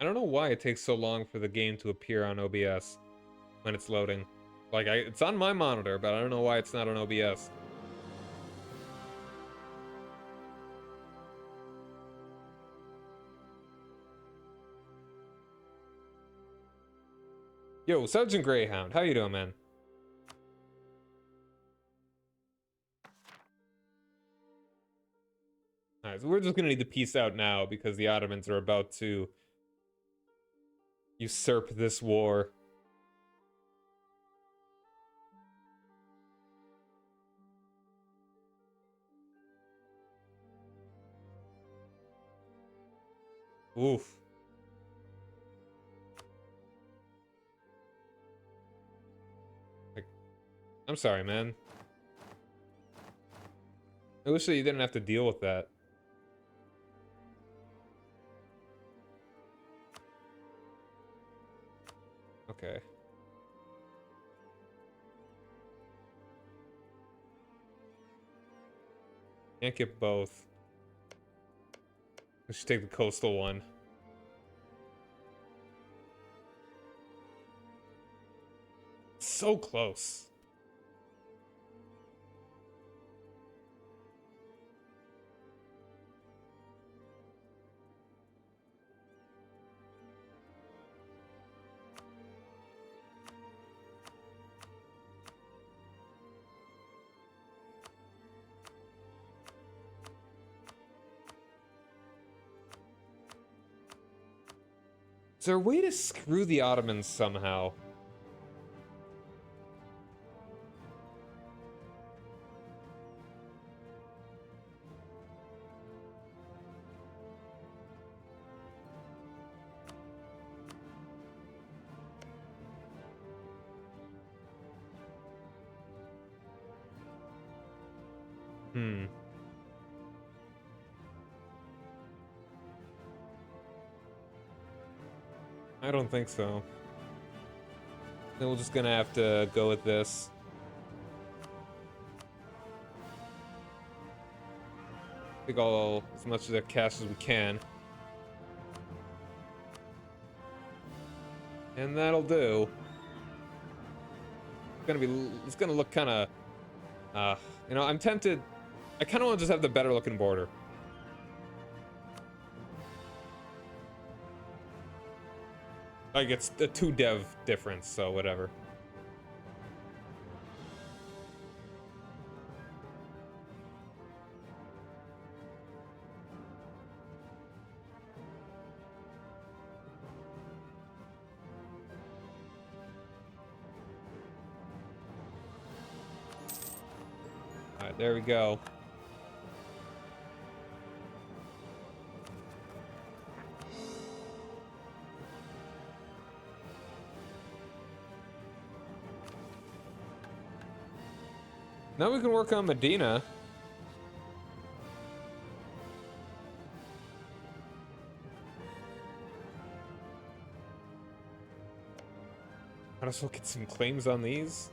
I don't know why it takes so long for the game to appear on OBS when it's loading. Like, it's on my monitor, but I don't know why it's not on OBS. Yo, Sergeant Greyhound, how you doing, man? Alright, so we're just gonna need to peace out now because the Ottomans are about to usurp this war. Oof. Like, I'm sorry, man. I wish that you didn't have to deal with that. Okay. Can't get both. We should take the coastal one. So close. Is there a way to screw the Ottomans somehow? Hmm. I don't think so. Then we're just gonna have to go with this. Take all as much of their cash as we can. And that'll do. It's gonna look kinda you know, I'm tempted. I kinda wanna just have the better looking border. Like, it's a 2 dev difference, so whatever. Alright, there we go. Now we can work on Medina. Might as well get some claims on these.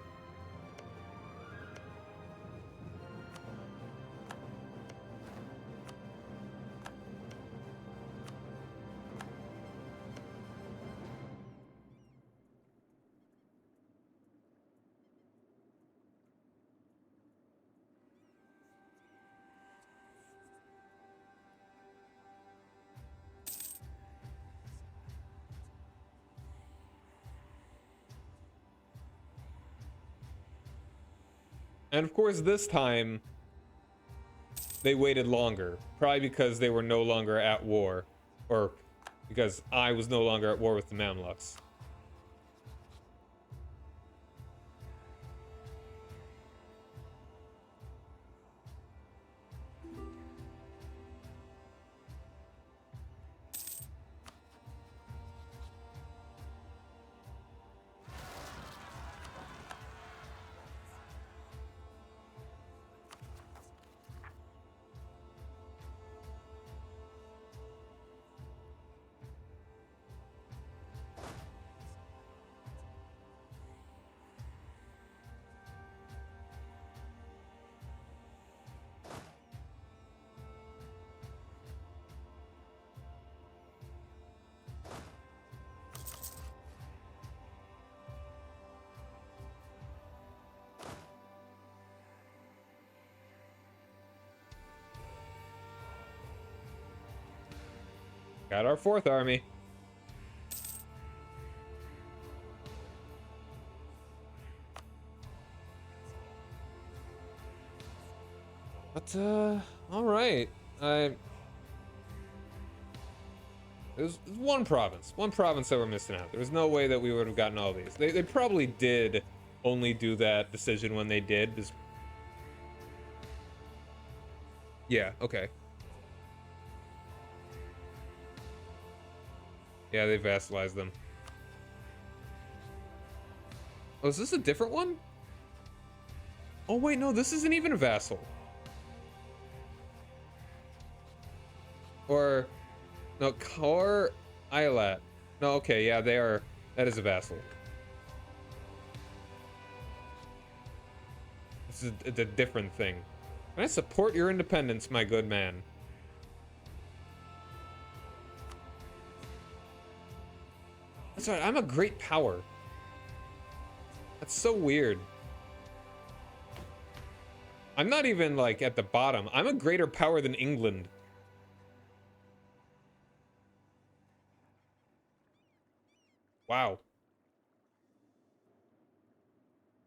And of course, this time, they waited longer. Probably because they were no longer at war. Or because I was no longer at war with the Mamluks. Got our 4th army. But, alright. There's one province that we're missing out. There was no way that we would have gotten all these. They probably did only do that decision when they did. Yeah, okay. Yeah, they vassalized them. Oh, is this a different one? Oh, wait, no, this isn't even a vassal. Or, no, Eyalet. No, okay, yeah, they are. That is a vassal. This is a different thing. Can I support your independence, my good man? That's right, I'm a great power. That's so weird. I'm not even, like, at the bottom. I'm a greater power than England. Wow.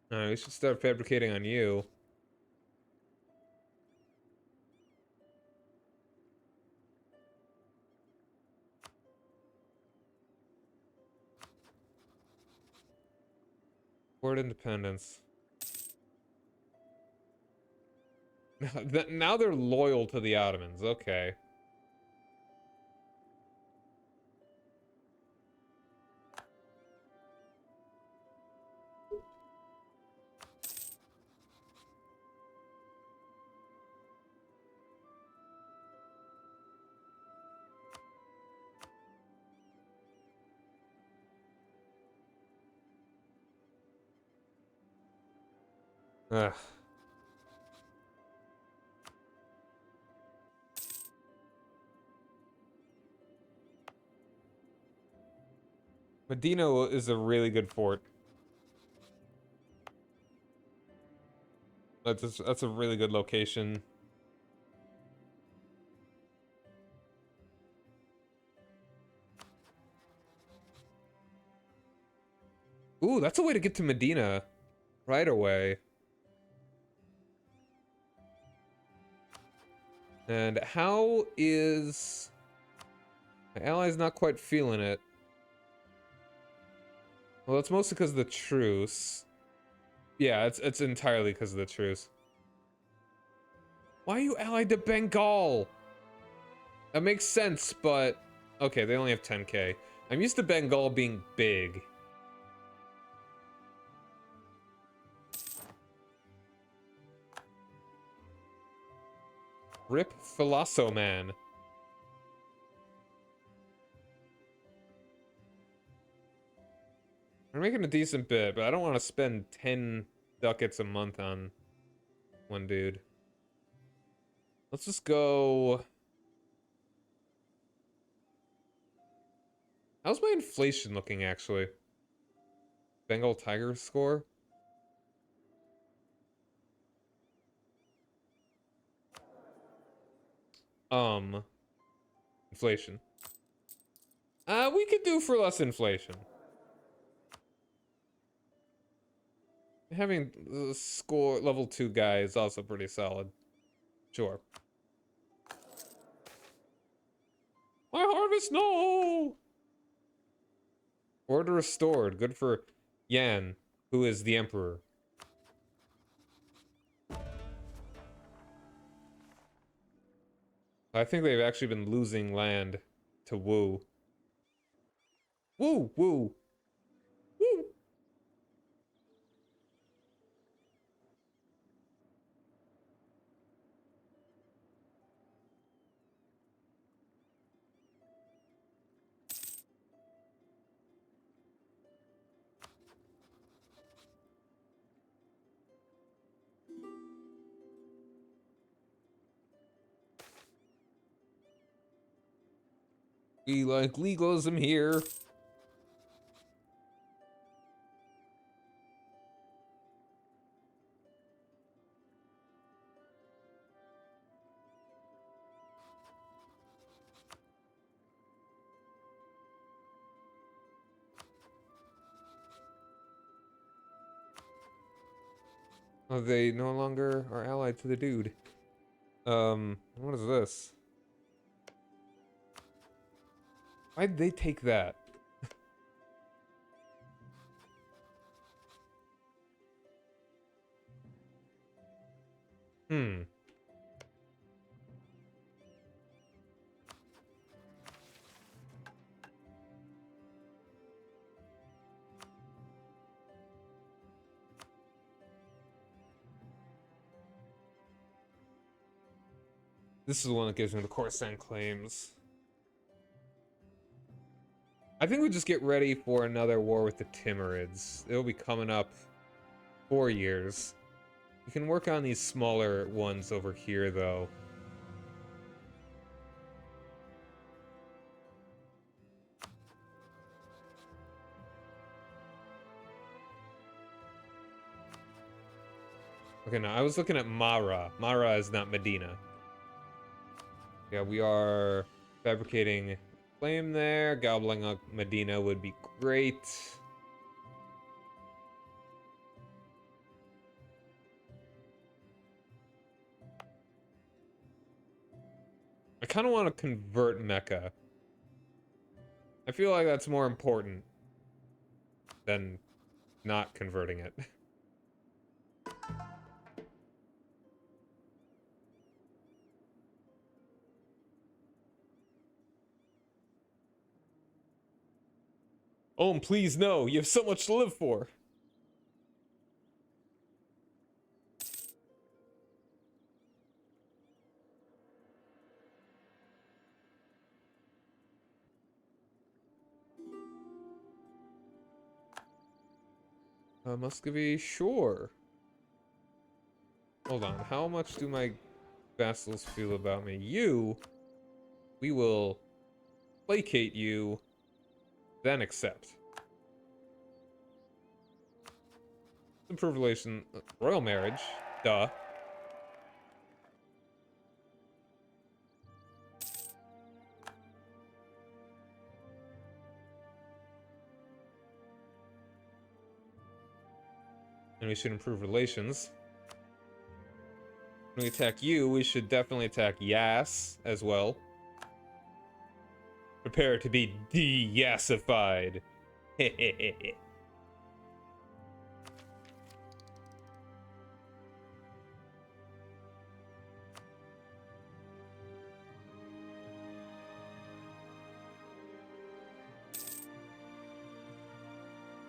We should start fabricating on you. Support independence. Now they're loyal to the Ottomans. Okay. Ugh. Medina is a really good fort. That's a really good location. Ooh, that's a way to get to Medina right away. And how is... My ally's not quite feeling it. Well, it's mostly because of the truce. Yeah, it's entirely because of the truce. Why are you allied to Bengal? That makes sense, but... Okay, they only have 10k. I'm used to Bengal being big. Rip Philoso Man. We're making a decent bit, but I don't want to spend 10 ducats a month on one dude. Let's just go... How's my inflation looking, actually? Bengal Tiger score? Inflation. We could do for less inflation. Having the score level 2 guy is also pretty solid. Sure. My harvest, no! Order restored. Good for Yan, who is the emperor. I think they've actually been losing land to Wu. Woo! Woo! Woo! We like legalism here. Oh, they no longer are allied to the dude. What is this? Why'd they take that? Hmm. This is the one that gives me the Khorasan claims. I think we just get ready for another war with the Timurids. It'll be coming up 4 years. We can work on these smaller ones over here, though. Okay, now I was looking at Mara. Mara is not Medina. Yeah, we are fabricating flame there. Gobbling up Medina would be great. I kind of want to convert Mecca. I feel like that's more important than not converting it. Oh, and please no, you have so much to live for. Muscovy, sure. Hold on, how much do my vassals feel about me? We will placate you, then accept. Improve relation, royal marriage, duh. And we should improve relations. When we attack you, we should definitely attack Yas as well. Prepare to be de-yassified.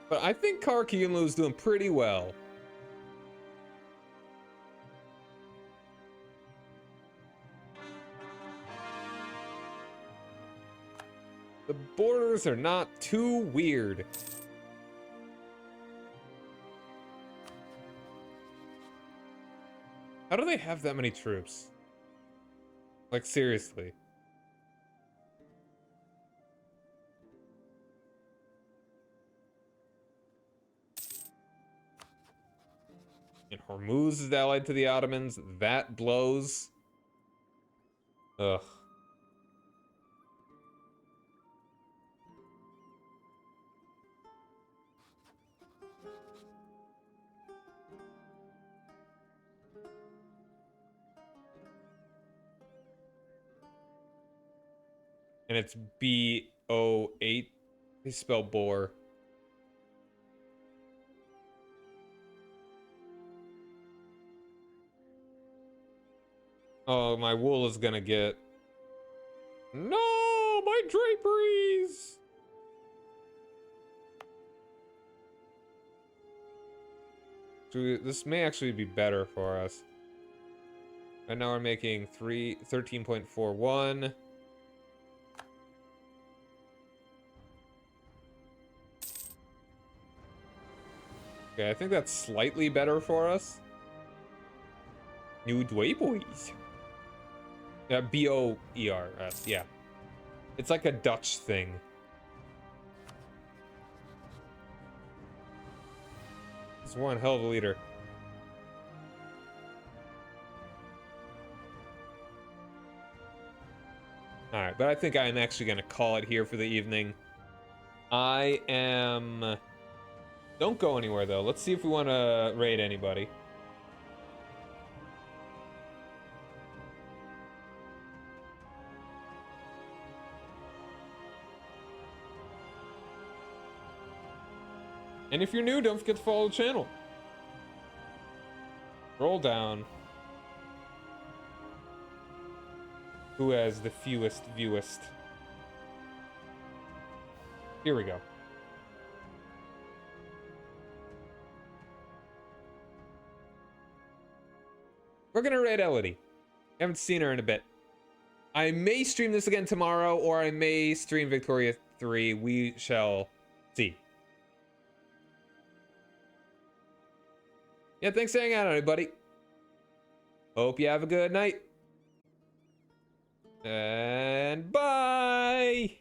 But I think Qara Qoyunlu is doing pretty well. The borders are not too weird. How do they have that many troops? Like, seriously. And Hormuz is allied to the Ottomans. That blows. Ugh. And it's B08. They spell boar. Oh, my wool is gonna get... No! My draperies! So this may actually be better for us. Right now we're making 13.41. Okay, I think that's slightly better for us. New draperies. B-O-E-R-S, yeah. It's like a Dutch thing. It's one hell of a leader. Alright, but I think I'm actually going to call it here for the evening. I am... Don't go anywhere, though. Let's see if we want to raid anybody. And if you're new, don't forget to follow the channel. Roll down. Who has the fewest viewest? Here we go. We're gonna raid Eyalet. Haven't seen her in a bit. I may stream this again tomorrow, or I may stream Victoria 3. We shall see. Yeah, thanks for hanging out, everybody. Hope you have a good night. And bye!